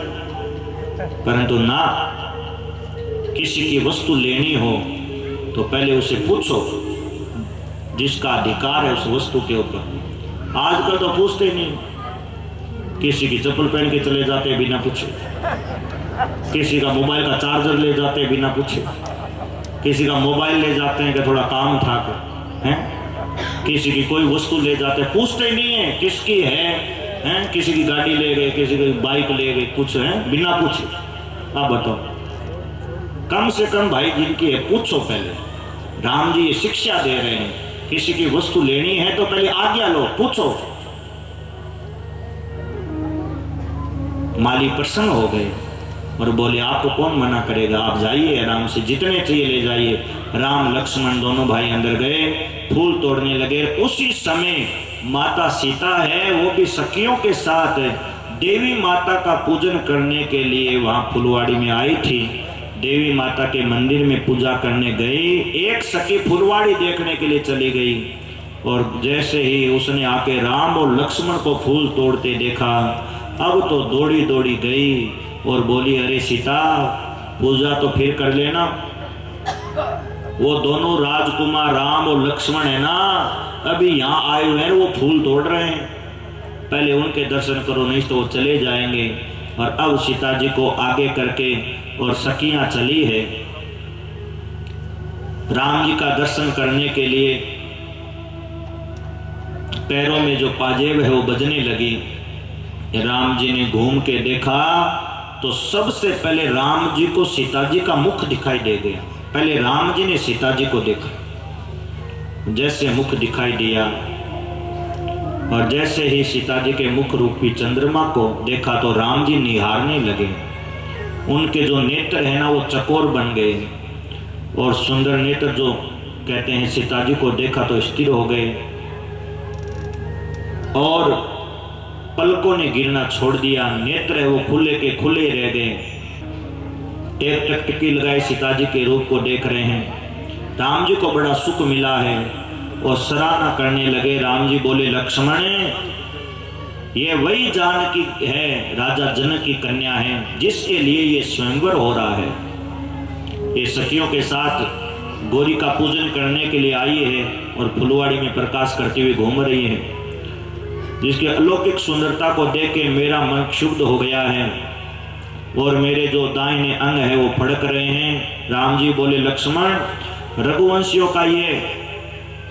परंतु ना, किसी की वस्तु लेनी हो तो पहले उसे पूछो जिसका अधिकार है उस वस्तु के ऊपर। आजकल तो पूछते नहीं, किसी की चप्पल पहन के चले जाते बिना पूछे, किसी का मोबाइल का चार्जर ले जाते बिना पूछे, किसी का मोबाइल ले जाते हैं कि थोड़ा काम था हैं, किसी की कोई वस्तु ले जाते हैं, पूछते नहीं है किसकी है, किसी की गाड़ी ले गए, किसी की बाइक ले गए, कुछ है बिना पूछे। आप बताओ, कम से कम भाई जिनकी है पूछो पहले। राम जी ये शिक्षा दे रहे हैं, किसी की वस्तु लेनी है तो पहले आज्ञा लो, पूछो। माली प्रसन्न हो गए और बोले आपको कौन मना करेगा, आप जाइए आराम से, जितने चाहिए ले जाइए। राम लक्ष्मण दोनों भाई अंदर गए, फूल तोड़ने लगे। उसी समय माता सीता है वो भी सखियों के साथ देवी माता का पूजन करने के लिए वहां फुलवाड़ी में आई थी। देवी माता के मंदिर में पूजा करने गई, एक सखी फुलवाड़ी देखने के लिए चली गई और जैसे ही उसने आके राम और लक्ष्मण को फूल तोड़ते देखा, अब तो दौड़ी दौड़ी गई और बोली अरे सीता पूजा तो फिर कर लेना। वो दोनों राजकुमार राम और लक्ष्मण है ना, अभी यहाँ आए हुए हैं, वो फूल तोड़ रहे हैं, पहले उनके दर्शन करो नहीं तो वो चले जाएंगे। और अब सीता जी को आगे करके और सखियां चली है राम जी का दर्शन करने के लिए। पैरों में जो पाजेब है वो बजने लगी। राम जी ने घूम के देखा तो सबसे पहले राम जी को सीता जी का मुख दिखाई दे गया। पहले राम जी ने सीता जी को देखा, जैसे मुख दिखाई दिया और जैसे ही सीता जी के मुख रूपी चंद्रमा को देखा तो राम जी निहारने लगे। उनके जो नेत्र है ना वो चकोर बन गए और सुंदर नेत्र जो कहते हैं सीता जी को देखा तो स्थिर हो गए और पलकों ने गिरना छोड़ दिया। नेत्र है वो खुले के खुले रह गए। एक टकटकी लगाई सीता जी के रूप को देख रहे हैं। राम जी को बड़ा सुख मिला है और सराहना करने लगे। राम जी बोले लक्ष्मण ये वही जानकी है, राजा जनक की कन्या है, जिसके लिए ये स्वयंवर हो रहा है। ये सखियों के साथ गौरी का पूजन करने के लिए आई है और फुलवाड़ी में प्रकाश करते हुए घूम रही है, जिसकी अलौकिक सुंदरता को देख के मेरा मन क्षुब्ध हो गया है और मेरे जो दाहिने अंग है वो फड़क रहे हैं। राम जी बोले लक्ष्मण रघुवंशियों का ये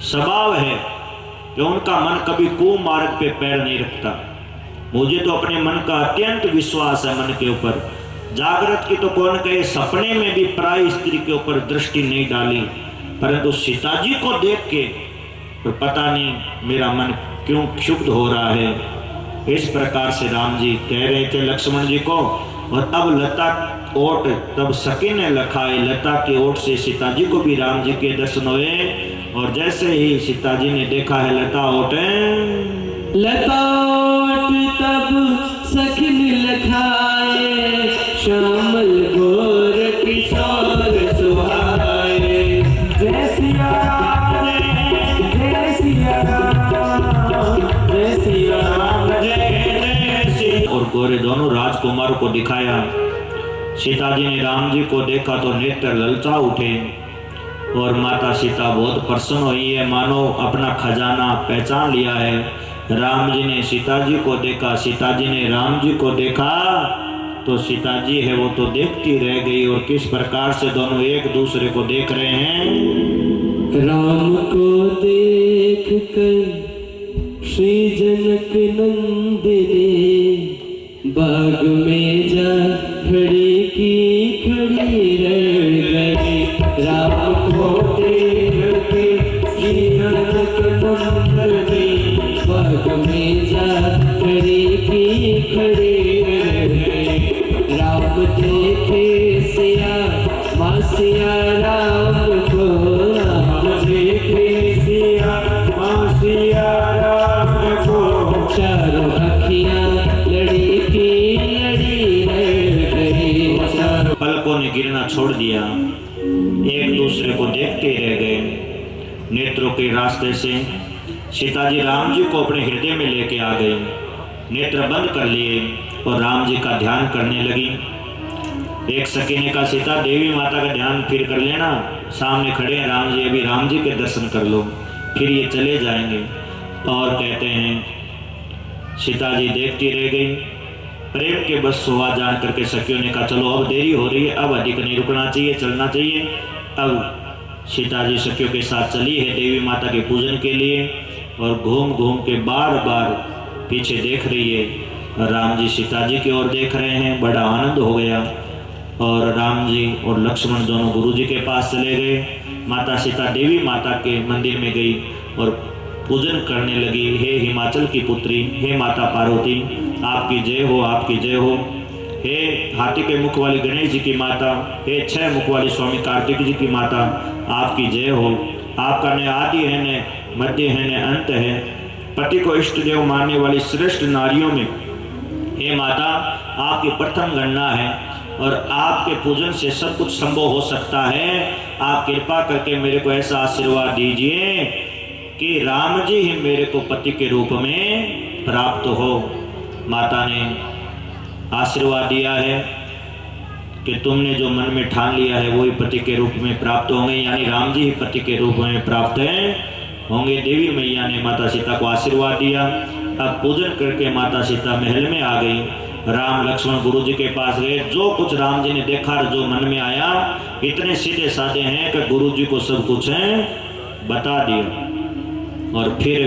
स्वभाव है कि उनका मन कभी कुमार्ग पे पैर नहीं रखता। मुझे तो अपने मन का अत्यंत विश्वास है मन के ऊपर। जागृत की तो कौन कहे, सपने में भी पराई स्त्री के ऊपर दृष्टि नहीं डाली, परंतु सीता जी को देख के तो पता नहीं मेरा मन क्यों क्षुब्ध हो रहा है। इस प्रकार से राम जी कह रहे थे लक्ष्मण जी को। और अब लता ओट तब सखी ने लखाए, लता के ओट से सीता जी को भी राम जी के दर्शन हुए और जैसे ही सीता जी ने देखा है लता ओट तब सखी ने लखाए, श्यामल गोर किशोर सुहाए। बड़े दोनों राजकुमारों को दिखाया। सीता जी ने राम जी को देखा तो नेत्र ललचा उठे और माता सीता बहुत प्रसन्न हुई है, मानो अपना खजाना पहचान लिया है। राम जी ने सीता जी को देखा, सीता जी ने राम जी को देखा तो सीता जी है वो तो देखती रह गई। और किस प्रकार से दोनों एक दूसरे को देख रहे हैं। राम को देख कर श्री जनक नंदिनी बाग में जा खड़ी की खड़ी रह गई। राम को देख के श्री जनक नंदिनी बाग में जा खड़ी की खड़ी रह गई। राम देखे सिया माँ सिया राम को, राम देखे सिया माँ सिया राम को, चारों अखियाँ लड़ी की लड़ी रह गई। पलकों ने गिरना छोड़ दिया, एक दूसरे को देखते रह गए। नेत्रों के रास्ते से सीता जी राम जी को अपने हृदय में लेके आ गई, नेत्र बंद कर लिए और राम जी का ध्यान करने लगी। एक सखी ने कहा, सीता देवी माता का ध्यान फिर कर लेना, सामने खड़े हैं राम जी, अभी राम जी के दर्शन कर लो, फिर ये चले जाएंगे। और कहते हैं सीता जी देखती रह गई। प्रेम के बस सुहा जान करके सखियों ने कहा, चलो अब देरी हो रही है, अब अधिक नहीं रुकना चाहिए, चलना चाहिए। अब सीता जी सखियों के साथ चली है देवी माता के पूजन के लिए और घूम घूम के बार बार पीछे देख रही है। राम जी सीता जी की ओर देख रहे हैं, बड़ा आनंद हो गया। और राम जी और लक्ष्मण दोनों गुरु जी के पास चले गए। माता सीता देवी माता के मंदिर में गई और पूजन करने लगी। हे हिमाचल की पुत्री, हे माता पार्वती, आपकी जय हो, आपकी जय हो। हे हाथी के मुख वाली गणेश जी की माता, हे 6 मुख वाली स्वामी कार्तिक जी की माता, आपकी जय हो। आपका न आदि है, न मध्य है, न अंत है। पति को इष्ट देव मानने वाली श्रेष्ठ नारियों में हे माता आपकी प्रथम गणना है और आपके पूजन से सब कुछ संभव हो सकता है। आप कृपा करके मेरे को ऐसा आशीर्वाद दीजिए कि राम जी ही मेरे को पति के रूप में प्राप्त हो। माता ने आशीर्वाद दिया है कि तुमने जो मन में ठान लिया है वही पति के रूप में प्राप्त होंगे, यानी राम जी ही पति के रूप में प्राप्त होंगे। देवी मैया ने माता सीता को आशीर्वाद दिया। अब पूजन करके माता सीता महल में आ गई। राम लक्ष्मण गुरु जी के पास गए। जो कुछ राम जी ने देखा और जो मन में आया, इतने सीधे साधे हैं कि गुरु जी को सब कुछ है बता दिया। और फिर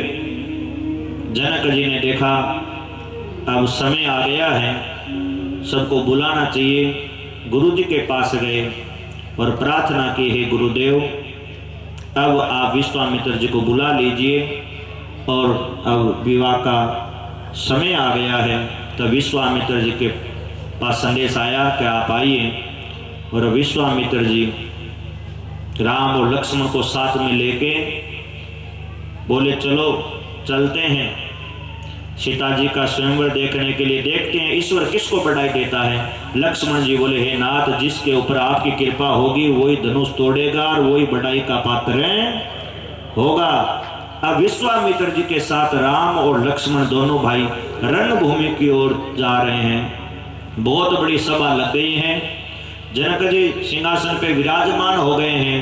जनक जी ने देखा अब समय आ गया है, सबको बुलाना चाहिए। गुरु जी के पास गए और प्रार्थना की, हे गुरुदेव अब आप विश्वामित्र जी को बुला लीजिए और अब विवाह का समय आ गया है। तो विश्वामित्र जी के पास संदेश आया कि आप आइए। और विश्वामित्र जी राम और लक्ष्मण को साथ में लेके बोले चलो चलते हैं सीता जी का स्वयंवर देखने के लिए, देखते हैं ईश्वर किसको बढ़ाई देता है। लक्ष्मण जी बोले, हे नाथ, जिसके ऊपर आपकी कृपा होगी वही धनुष तोड़ेगा और वही बढ़ाई का पात्र होगा। अब विश्वामित्र जी के साथ राम और लक्ष्मण दोनों भाई रणभूमि की ओर जा रहे हैं। बहुत बड़ी सभा लग गई है। जनक जी सिंहासन पे विराजमान हो गए हैं।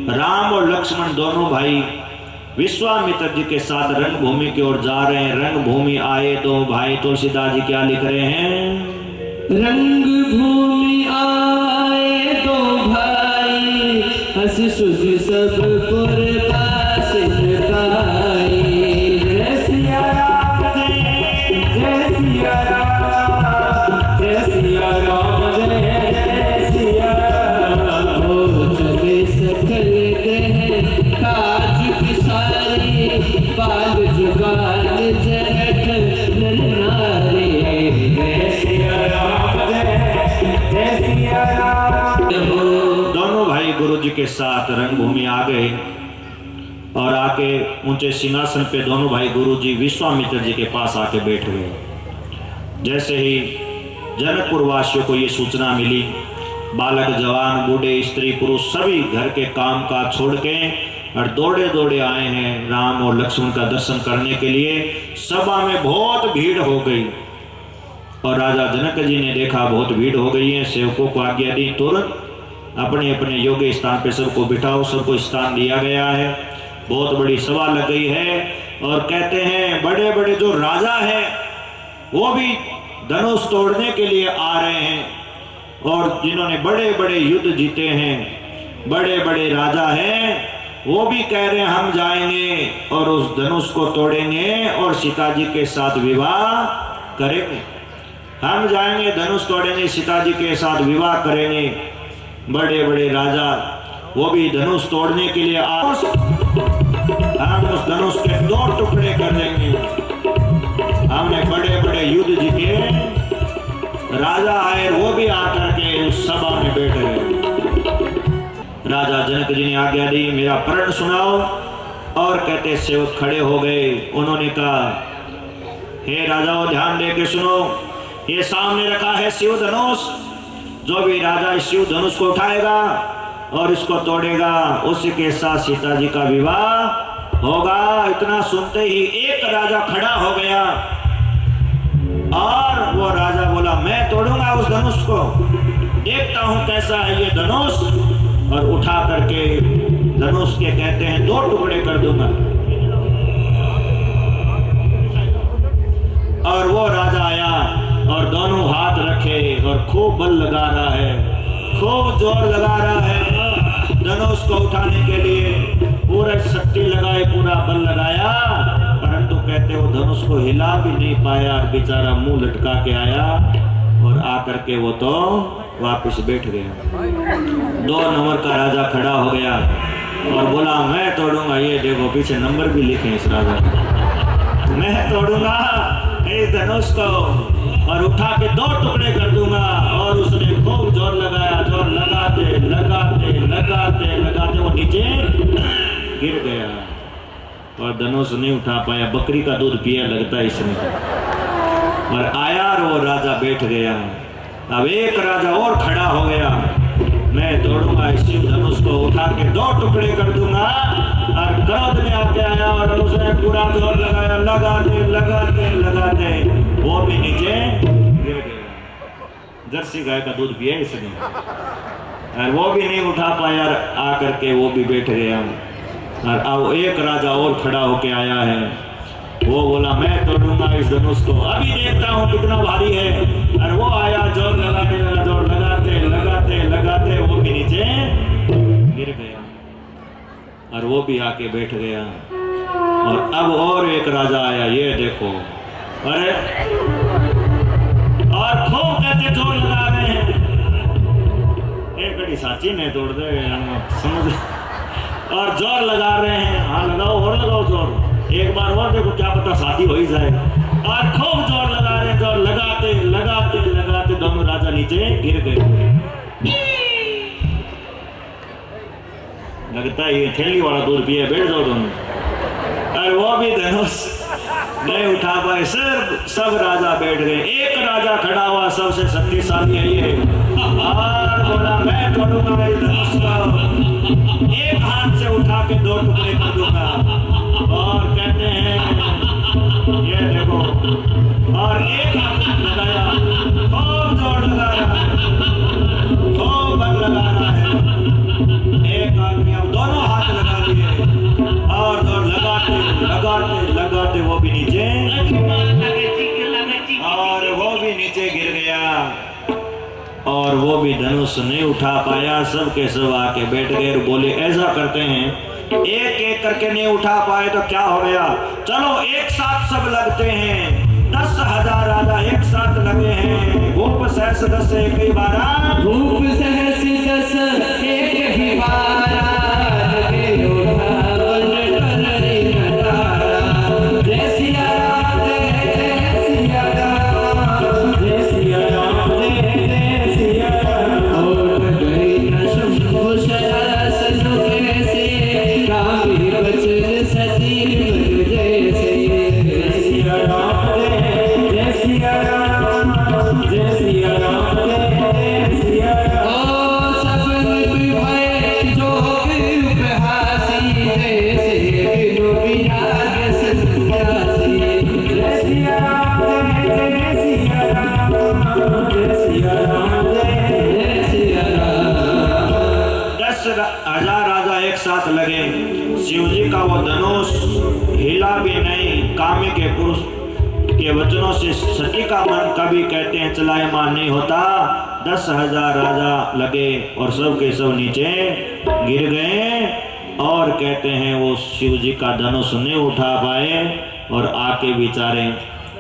राम और लक्ष्मण दोनों भाई विश्वामित्र जी के साथ रणभूमि की ओर जा रहे हैं। रणभूमि आए तो भाई तुलसीदास जी क्या लिख रहे हैं? रंगभूमि आए तो भाई हंस सुध सब पुर पास पाई। जय सिया राम, जय सिया राम, जय सिया राम, जय सिया राम। हो चले सकल ग्रह काज पिसारी, बाल जुगाल जरठ नर नारी। जय सिया राम, जय सिया राम। दोनों भाई गुरु जी के साथ रणभूमि आ गए और आके ऊंचे सिंहासन पे दोनों भाई गुरु जी विश्वामित्र जी के पास आके बैठ गए। जैसे ही जनकपुर वासियों को ये सूचना मिली, बालक जवान बूढ़े स्त्री पुरुष सभी घर के काम काज छोड़ के और दौड़े दौड़े आए हैं राम और लक्ष्मण का दर्शन करने के लिए। सभा में बहुत भीड़ हो गई। और राजा जनक जी ने देखा बहुत भीड़ हो गई है, सेवकों को आज्ञा दी तुरंत अपने अपने योग्य स्थान पे सबको बिठाओ। सबको स्थान दिया गया है। बहुत बड़ी सभा लग गई है और कहते हैं बड़े बड़े जो राजा हैं वो भी धनुष तोड़ने के लिए आ रहे हैं, और जिन्होंने बड़े बड़े युद्ध जीते हैं, बड़े बड़े राजा हैं, वो भी कह रहे हैं हम जाएंगे और उस धनुष को तोड़ेंगे और सीता जी के साथ विवाह करेंगे। हम जाएंगे, धनुष तोड़ेंगे, सीता जी के साथ विवाह करेंगे। बड़े बड़े राजा वो भी धनुष तोड़ने के लिए हम उस धनुष के 2 टुकड़े कर देंगे। हमने बड़े बड़े युद्ध जीते, राजा आए वो भी आकर के उस सभा में बैठ गए। राजा जनक जी ने आज्ञा दी मेरा प्रण सुनाओ, और कहते सेवक खड़े हो गए। उन्होंने कहा हे राजाओं ध्यान दे के सुनो, ये सामने रखा है शिव धनुष। जो भी राजा इस शिव धनुष को उठाएगा और इसको तोड़ेगा उसी के साथ सीता जी का विवाह होगा। इतना सुनते ही एक राजा खड़ा हो गया और वो राजा बोला मैं तोड़ूंगा उस धनुष को, देखता हूं कैसा है ये धनुष, और उठा करके धनुष के कहते हैं 2 टुकड़े कर दूंगा। और वो राजा आया और दोनों हाथ रखे और खूब बल लगा रहा है, खूब जोर लगा रहा है धनुष को उठाने के लिए। पूरा शक्ति लगाए, पूरा बल लगाया, परंतु कहते वो धनुष को हिला भी नहीं पाया और बेचारा मुंह लटका के आया और आकर के वो तो वापस बैठ गया। 2 नंबर का राजा खड़ा हो गया और बोला मैं तोड़ूंगा, ये देखो पीछे नंबर भी लिखे इस राजा, मैं तोड़ूंगा इस धनुष को और उठा के 2 टुकड़े कर दूंगा। और उसने खूब जोर लगाया, जोर लगाते लगाते लगाते लगाते वो नीचे गिर गया और धनुष नहीं उठा पाया। बकरी का दूध पिया लगता है इसने। और आया और वो राजा बैठ गया। अब एक राजा और खड़ा हो गया, मैं तोड़ूंगा इस शिव धनुष को, उठा के 2 टुकड़े कर दूंगा। और क्रोध में आके आया और उसने पूरा जोर लगाया, लगाते लगाते लगाते वो भी नीचे गिर गया। जर्सी गाय का दूध पिया इसने और वो भी नहीं उठा पाया, आकर के वो भी बैठ गया। और अब एक राजा और खड़ा होके आया है, वो बोला मैं तोड़ूंगा इस धनुष को, अभी देखता हूँ कितना भारी है। और वो आया, जोर लगाने लगा, जोर लगाते लगाते लगाते वो भी नीचे गिर गया और वो भी आके बैठ गया। और अब और एक राजा आया, ये देखो, अरे और खूब कहते जोर लगा रहे हैं। एक घड़ी साची ने तोड़ दे समझ, और जोर लगा रहे हैं। हाँ लगाओ और लगाओ जोर, एक बार और देखो क्या पता शादी हो ही जाए। और खूब जोर लगा रहे, जोर लगाते लगाते लगाते दोनों राजा नीचे गिर गए। लगता है ये थैली वाला दूध पिए, बैठ जाओ दोनों। और वो भी धनुष नहीं उठा पाए, सब राजा बैठ गए। एक राजा खड़ा हुआ, सबसे शक्तिशाली है ये, और बोला मैं तोड़ूंगा इस धनुष को, एक हाथ से उठा के 2 टुकड़े कर दूंगा। और कहते हैं ये देखो, और एक हाथ लगाया, खूब जोर लगा रहा है, खूब बल लगा रहा है। एक आदमी अब दोनों हाथ लगा दिए और जोर लगाते लगाते लगाते वो भी नीचे, और वो भी नीचे गिर गया और वो भी धनुष नहीं उठा पाया। सब के सब आके बैठ गए और बोले ऐसा करते हैं, एक एक करके नहीं उठा पाए तो क्या हो गया, चलो एक साथ सब लगते हैं। 10,000 राजा एक साथ लगे हैं। भूप सहस 10 एक ही बारा, भूप सहस 10 एक ही बारा, लगे उठावन करे नटारा। जय सिया राम, जय सिया राम, जय सिया राम, जय सिया राम। और गई न शंभु शरस झुके से, कामी बचन सती मर जैसे। जय सिया राम, जय सिया राम, जय सिया राम, जय सिया राम। लगे। शिव जी का वो धनुष हिला भी नहीं। कामी के पुरुष के वचनों से सती का मन कभी कहते हैं चलायमान नहीं होता। 10,000 राजा लगे और सब के सब नीचे गिर गए और कहते हैं वो शिव जी का धनुष नहीं उठा पाए और आके बेचारे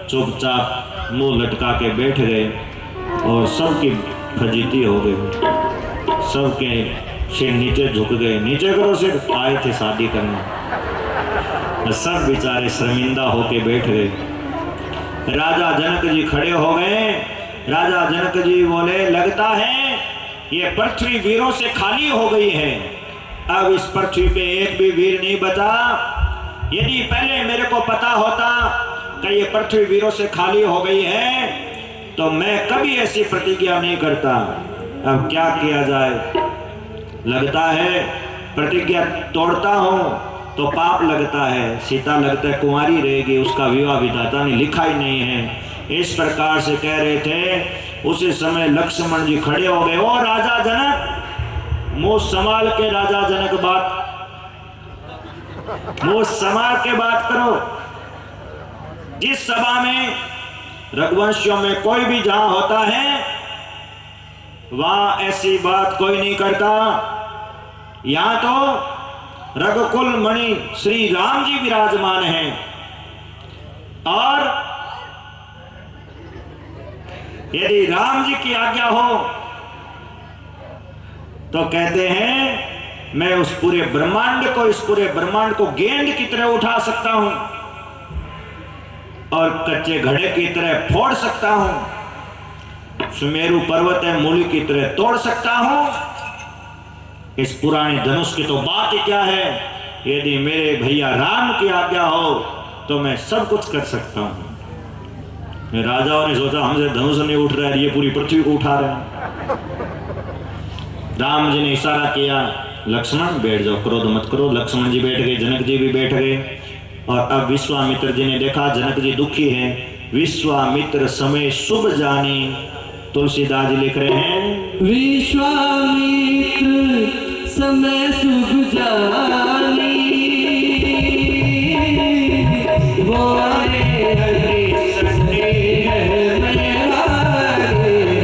चुपचाप मुंह लटका के बैठ गए और सबकी फजीती हो गई। सबके सिर नीचे झुक गए। नीचे करो सिर, आए थे शादी करने। सब बेचारे शर्मिंदा होके बैठ गए। राजा जनक जी खड़े हो गए। राजा जनक जी बोले लगता है ये पृथ्वी वीरों से खाली हो गई है। अब इस पृथ्वी पे एक भी वीर नहीं बचा। यदि पहले मेरे को पता होता कि ये पृथ्वी वीरों से खाली हो गई है तो मैं कभी ऐसी प्रतिज्ञा नहीं करता। अब क्या किया जाए। लगता है प्रतिज्ञा तोड़ता हूं तो पाप लगता है। सीता लगता है कुंवारी रहेगी, उसका विवाह विधाता ने लिखा ही नहीं है। इस प्रकार से कह रहे थे। उसी समय लक्ष्मण जी खड़े हो गए। ओ राजा जनक, मुंह संभाल के राजा जनक मुंह संभाल के बात करो। जिस सभा में रघुवंशियों में कोई भी जहां होता है वहां ऐसी बात कोई नहीं करता। यहां तो रघुकुल मणि श्री राम जी विराजमान हैं और यदि राम जी की आज्ञा हो तो कहते हैं मैं उस पूरे ब्रह्मांड को गेंद की तरह उठा सकता हूं और कच्चे घड़े की तरह फोड़ सकता हूं। सुमेरु पर्वत है मूली की तरह तोड़ सकता हूं। इस पुराने धनुष की तो बात ही क्या है। यदि मेरे भैया राम की आज्ञा हो तो मैं सब कुछ कर सकता हूं। राजाओं ने सोचा हमसे धनुष नहीं उठ रहा है, ये पूरी पृथ्वी को उठा रहे हैं। राम जी ने इशारा किया लक्ष्मण बैठ जाओ, क्रोध मत करो। लक्ष्मण जी बैठ गए, जनक जी भी बैठ गए। और अब विश्वामित्र जी ने देखा जनक जी दुखी हैं। विश्वामित्र समय शुभ जानी, तुलसीदास जी लिख रहे हैं विश्वामित्र समय शुभ जानी, बोले हरि सत्य है मेरा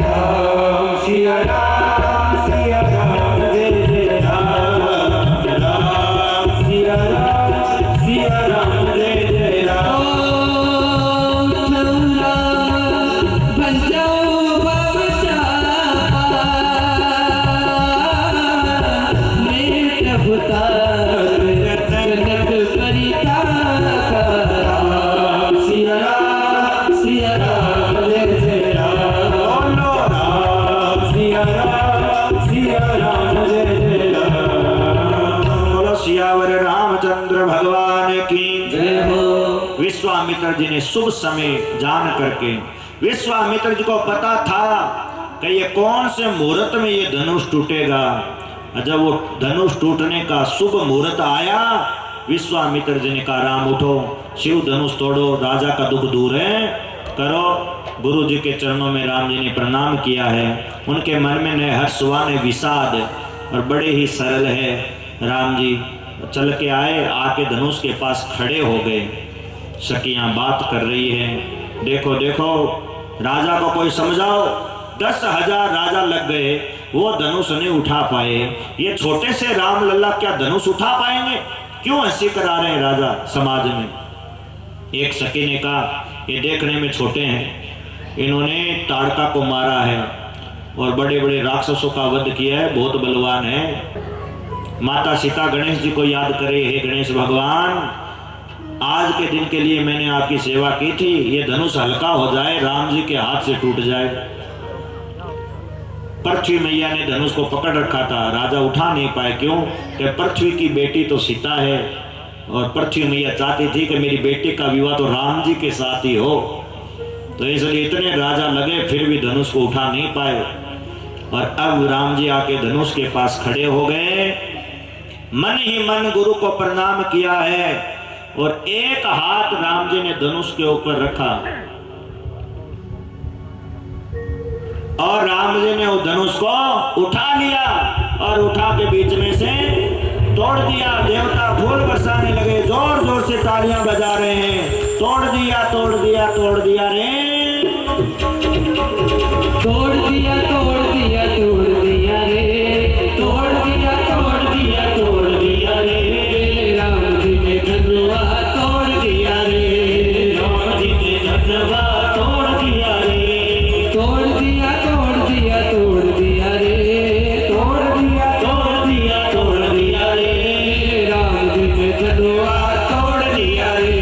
राम। सिया राम सिया राम जय जय राम, राम सिया राम सिया राम जय जय राम। बन जाओ बाबा रामचंद्र भगवान की जय हो। विश्वामित्र जी ने शुभ समय जान करके, विश्वामित्र जी को पता था कि ये कौन से मुहूर्त में ये धनुष टूटेगा। जब वो धनुष टूटने का शुभ मुहूर्त आया, विश्वामित्र जी ने कहा राम उठो, शिव धनुष तोड़ो, राजा का दुख दूर है करो। गुरु जी के चरणों में राम जी ने प्रणाम किया है। उनके मन में न हर्ष हुआ न विषाद, और बड़े ही सरल है। राम जी चल के आए, आके धनुष के पास खड़े हो गए। सखियां बात कर रही हैं, देखो देखो राजा को कोई समझाओ। 10,000 राजा लग गए, वो धनुष नहीं उठा पाए। ये छोटे से राम लल्ला क्या धनुष उठा पाएंगे? क्यों हंसी करा रहे हैं राजा समाज में? एक सखी ने कहा ये देखने में छोटे हैं, इन्होंने ताड़का को मारा है और बड़े बड़े राक्षसों का वध किया है, बहुत बलवान है। माता सीता गणेश जी को याद करे, हे गणेश भगवान आज के दिन के लिए मैंने आपकी सेवा की थी, ये धनुष हल्का हो जाए, राम जी के हाथ से टूट जाए। पृथ्वी मैया ने धनुष को पकड़ रखा था, राजा उठा नहीं पाए। क्यों? कि पृथ्वी की बेटी तो सीता है और पृथ्वी मैया चाहती थी कि मेरी बेटी का विवाह तो राम जी के साथ ही हो, तो इसलिए इतने राजा लगे फिर भी धनुष को उठा नहीं पाए। और अब राम जी आके धनुष के पास खड़े हो गए, मन ही मन गुरु को प्रणाम किया है और एक हाथ राम जी ने धनुष के ऊपर रखा और राम जी ने उस धनुष को उठा लिया और उठा के बीच में से तोड़ तोड़ दिया। देवता फूल बरसाने लगे, जोर जोर से तालियां बजा रहे हैं। तोड़ दिया तोड़ दिया तोड़ दिया रे, तोड़ दिया तोड़ दिया तोड़ दिया रे, तोड़ दिया तोड़ दिया तोड़ दिया रे, राम जी ने धनुआ तोड़ दिया रे, राम जी ने धनुआ तोड़ दिया रे, तोड़ दिया तोड़ दिया तोड़ दिया रे, तोड़ दिया तोड़ दिया तोड़ दिया रे, राम जी ने धनुआ तोड़ दिया रे,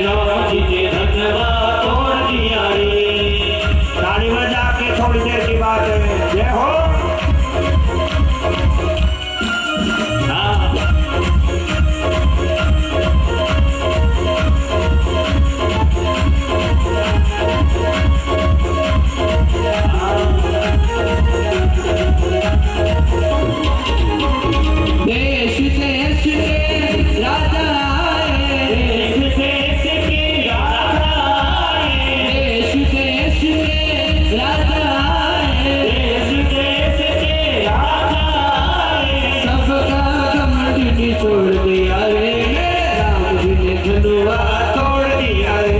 राम जी ने धनुआ तोड़ दिया रे। ताली बजा के थोड़ी देर की बात है। जय हो। हाँ। देश देश के राजा आए, देश देश के राजा आए, देश देश के राजा आए, देश देश के राजा आए, सबका घमंड निचोड़ दिया रे, राम जी ने धनुआ तोड़ दिया रे,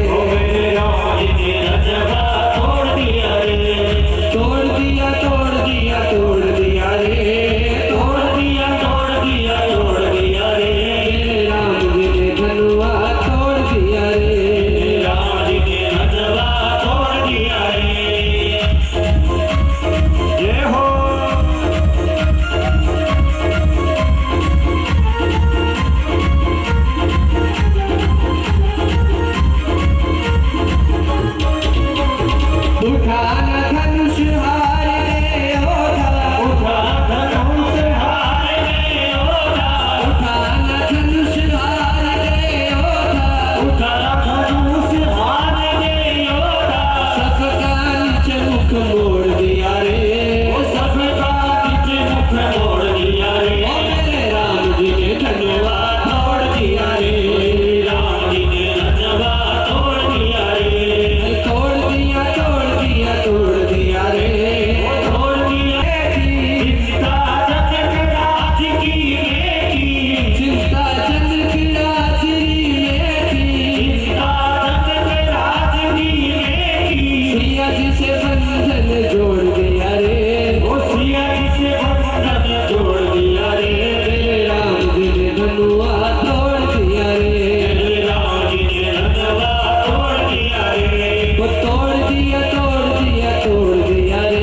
राम जी ने धनुआ तोड़ दिया रे, तोड़ दिया तोड़ दिया तोड़ दिया रे, तोड़ दिया तोड़ दिया तोड़ दिया रे, राम जी ने धनुआ तोड़ दिया रे, राम जी ने धनुआ तोड़ दिया रे। जय हो। उठाना धनुष हार गए योद्धा, उठा धनुष हार गए योद्धा, उठाना धनुष हार गए योद्धा, उठा धनुष हार गए योद्धा, सबका नीचे मुख मोड़ दिया रे, ओ सबका नीचे मुख मोड़ दिया रे, ओ मेरे राम जी ने धनुआ तोड़ दिया रे, राम जी ने धनुआ तोड़ दिया रे, तोड़ दिया तोड़ दिया तोड़ दिया रे, तोड़ दिया चिंता जनक राज की बेटी, चिंता जनक राज की बेटी, चिंता जनक राज की बेटी, सिया जी से बंधन जोड़ दिया रे, ओ सिया जी से बंधन जोड़ दिया रे, राम जी ने धनुआ तोड़ दिया रे, राम जी ने धनुआ तोड़ दिया रे, वो तोड़ दिया तोड़ दिया तोड़ दिया रे,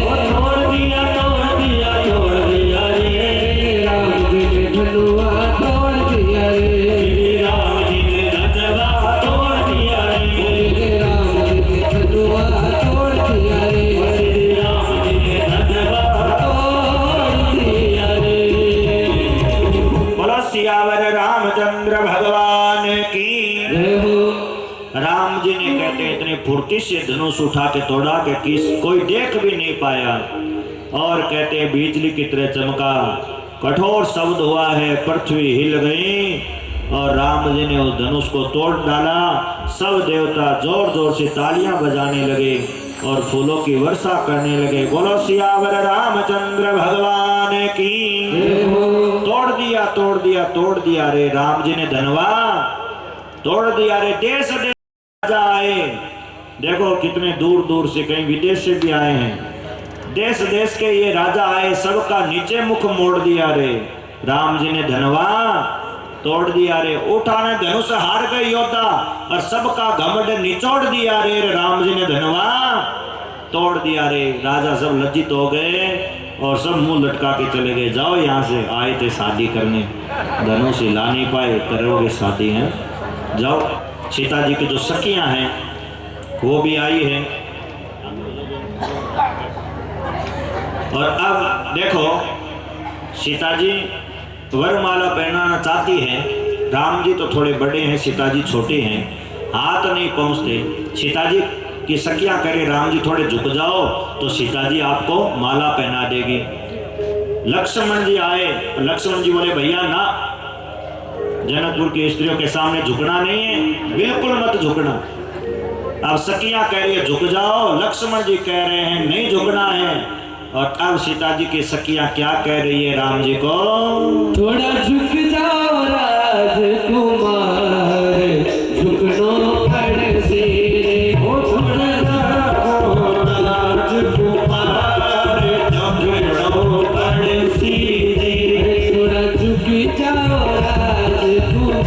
वो तोड़ दिया तोड़ दिया तोड़ दिया रे, राम जी ने धनुआ तोड़ दिया रे, राम जी ने धनुआ तोड़ दिया रे, राम जी ने धनुआ तोड़ दिया रे, राम जी ने धनुआ तोड़ दिया रे। बोलो सियावर रामचंद्र भगवान की। जय हो। राम जी ने कहते इतने फुर्ती से धनुष उठा के तोड़ा कि किस कोई देख भी नहीं पाया, और कहते बिजली की तरह चमका, कठोर शब्द हुआ है, पृथ्वी हिल गई, और राम जी ने उस धनुष को तोड़ डाला। सब देवता जोर जोर से तालियां बजाने लगे और फूलों की वर्षा करने लगे। बोलो सियावर रामचंद्र भगवान की। जय हो। तोड़ दिया तोड़ दिया तोड़ दिया रे, राम जी ने धनवा तोड़ दिया रे। देश देश राजा आए, देखो कितने दूर दूर से, कहीं विदेश से भी आए हैं, देश देश के ये राजा आए, सबका नीचे मुख मोड़ दिया रे, राम जी ने धनवा तोड़ दिया रे। उठाने धनुष हार गए योद्धा और सबका घमंड निचोड़ दिया रे, राम जी ने धनवा तोड़ दिया रे। राजा सब लज्जित हो गए और सब मुंह लटका के चले गए। जाओ यहाँ से, आए थे शादी करने, धनुष ला नहीं पाए, करोगे शादी है, जाओ। सीता जी की जो सखियां हैं वो भी आई है। और अब देखो सीता जी वरमाला पहनाना चाहती है, राम जी तो थोड़े बड़े हैं, सीता जी छोटे हैं, हाथ नहीं पहुंचते। सीता जी की सखियां करें राम जी थोड़े झुक जाओ तो सीता जी आपको माला पहना देगी। लक्ष्मण जी आए, लक्ष्मण जी बोले भैया ना, जनकपुर की स्त्रियों के सामने झुकना नहीं है, बिल्कुल मत झुकना। अब सखियां कह रही है झुक जाओ, लक्ष्मण जी कह रहे हैं नहीं झुकना है। और अब सीता जी की सखियां क्या कह रही है राम जी को? थोड़ा झुक जाओ राजकुमार, झुकनो पड़ सिरे। ओ थोड़ा जाओ राजकुमार, झुकनो पड़ सिरे। थोड़ा झुक जाओ राजकुमार,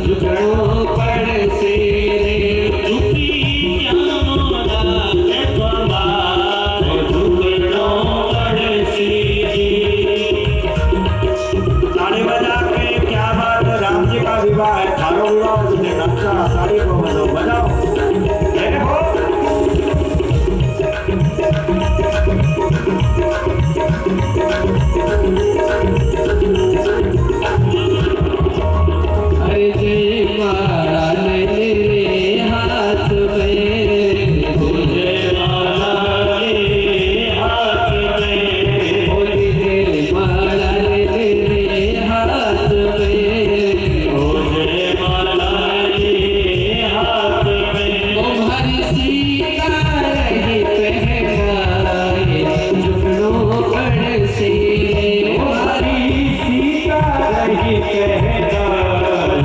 झुकनो पड़ सिरे। झुकी जाओ राजकुमार, झुकनो पड़ सिरे। ताली बजा के क्या बात है, राम जी का विवाह है, थारो विवाह तुमने नक्शा ताली को बजाओ बजाओ। देखो अरे जय माला ले रे हाथ में, जय माला ले हाथ में। बोली जय माला ले रे हाथ में, ओ जय माला ले हाथ में। तुम्हारी सीता रही पहनाए, झुकनो पड़ सिरे। तुम्हारी सीता रही पहनाए,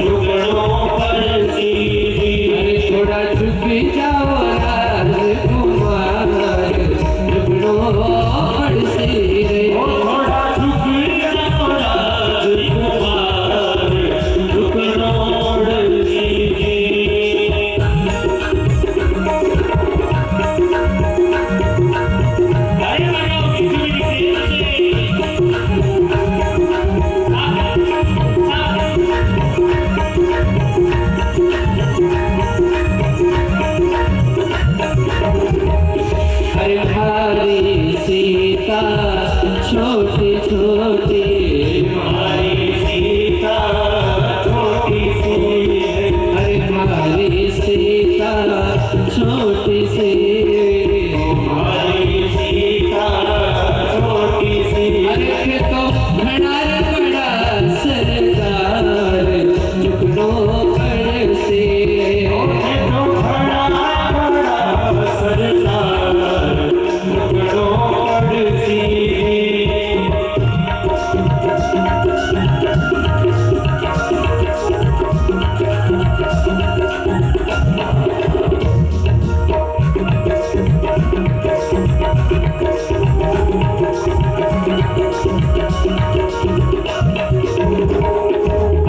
झुकनो पड़ सिरे। थोड़ा झुक जाओ राजकुमार, झुकनो पड़ सिरे। थोड़ा झुक जाओ राजकुमार, झुकनो पड़ सिरे। अरे लगाओ किसी भी तेज से। अरे हमारी सीता छोटी छोटी, हमारी सीता छोटी सी। अरे हमारी सीता छोटी सी, हमारी सीता छोटी सी। अरे तो बड़ा बड़ा सरदार, झुकनो पड़ सिरे। तो बड़ा बड़ा सरदार, झुकनो पड़ सिरे।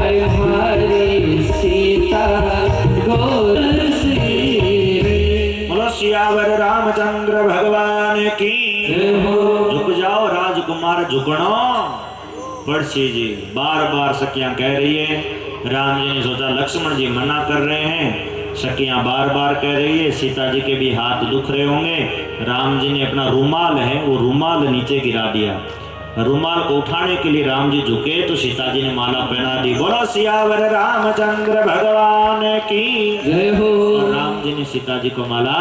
अरे हमारी सीता गोर सिरे। बोलो सियावर रामचंद्र भगवान की। झुक जाओ राजकुमार, झुकनो पड़ जी। बार बार सखियां कह रही है। राम जी ने सोचा लक्ष्मण जी मना कर रहे हैं, सखियां बार बार कह रही है, सीता जी के भी हाथ दुख रहे होंगे। राम जी ने अपना रुमाल है वो रुमाल नीचे गिरा दिया। रुमाल को उठाने के लिए राम जी झुके तो सीता जी ने माला पहना दी। बोलो सियावर रामचंद्र भगवान की जय हो। और राम जी ने सीता जी को माला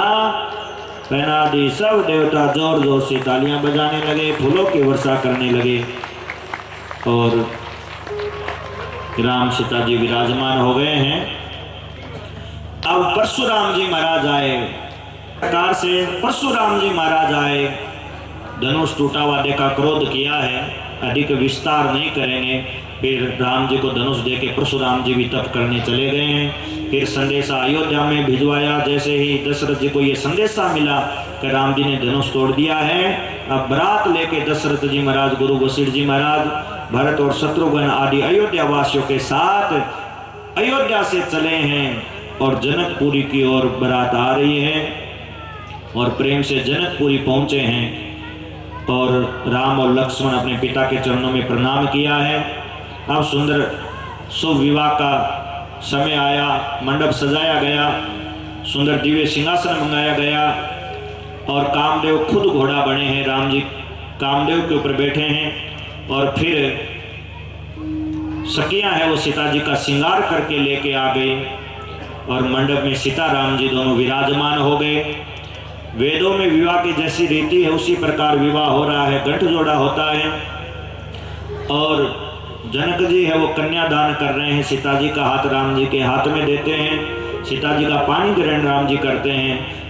पहना दी। सब देवता जोर जोर से तालियां बजाने लगे, फूलों की वर्षा करने लगे और राम सीता जी विराजमान हो गए हैं। अब परशुराम जी महाराज आए। प्रकार से परशुराम जी महाराज आए, धनुष टूटा हुआ देखा, क्रोध किया है, अधिक विस्तार नहीं करेंगे। फिर राम जी को धनुष देके परशुराम जी भी तप करने चले गए हैं। फिर संदेशा अयोध्या में भिजवाया। जैसे ही दशरथ जी को ये संदेशा मिला कि राम जी ने धनुष तोड़ दिया है, अब बारात लेके दशरथ जी महाराज, गुरु वशिष्ठ जी महाराज, भरत और शत्रुघ्न आदि अयोध्या वासियों के साथ अयोध्या से चले हैं और जनकपुरी की ओर बारात आ रही है और प्रेम से जनकपुरी पहुंचे हैं। और राम और लक्ष्मण अपने पिता के चरणों में प्रणाम किया है। अब सुंदर शुभ विवाह का समय आया, मंडप सजाया गया, सुंदर दिव्य सिंहासन मंगाया गया और कामदेव खुद घोड़ा बने हैं। राम जी कामदेव के ऊपर बैठे हैं और फिर सखियां है वो सीता जी का श्रृंगार करके लेके आ गई और मंडप में सीता राम जी दोनों विराजमान हो गए। वेदों में विवाह की जैसी रीति है उसी प्रकार विवाह हो रहा है, गठजोड़ा होता है। और जनक जी है वो कन्यादान कर रहे हैं, सीता जी का हाथ राम जी के हाथ में देते हैं, सीता जी का पानी ग्रहण राम जी करते हैं।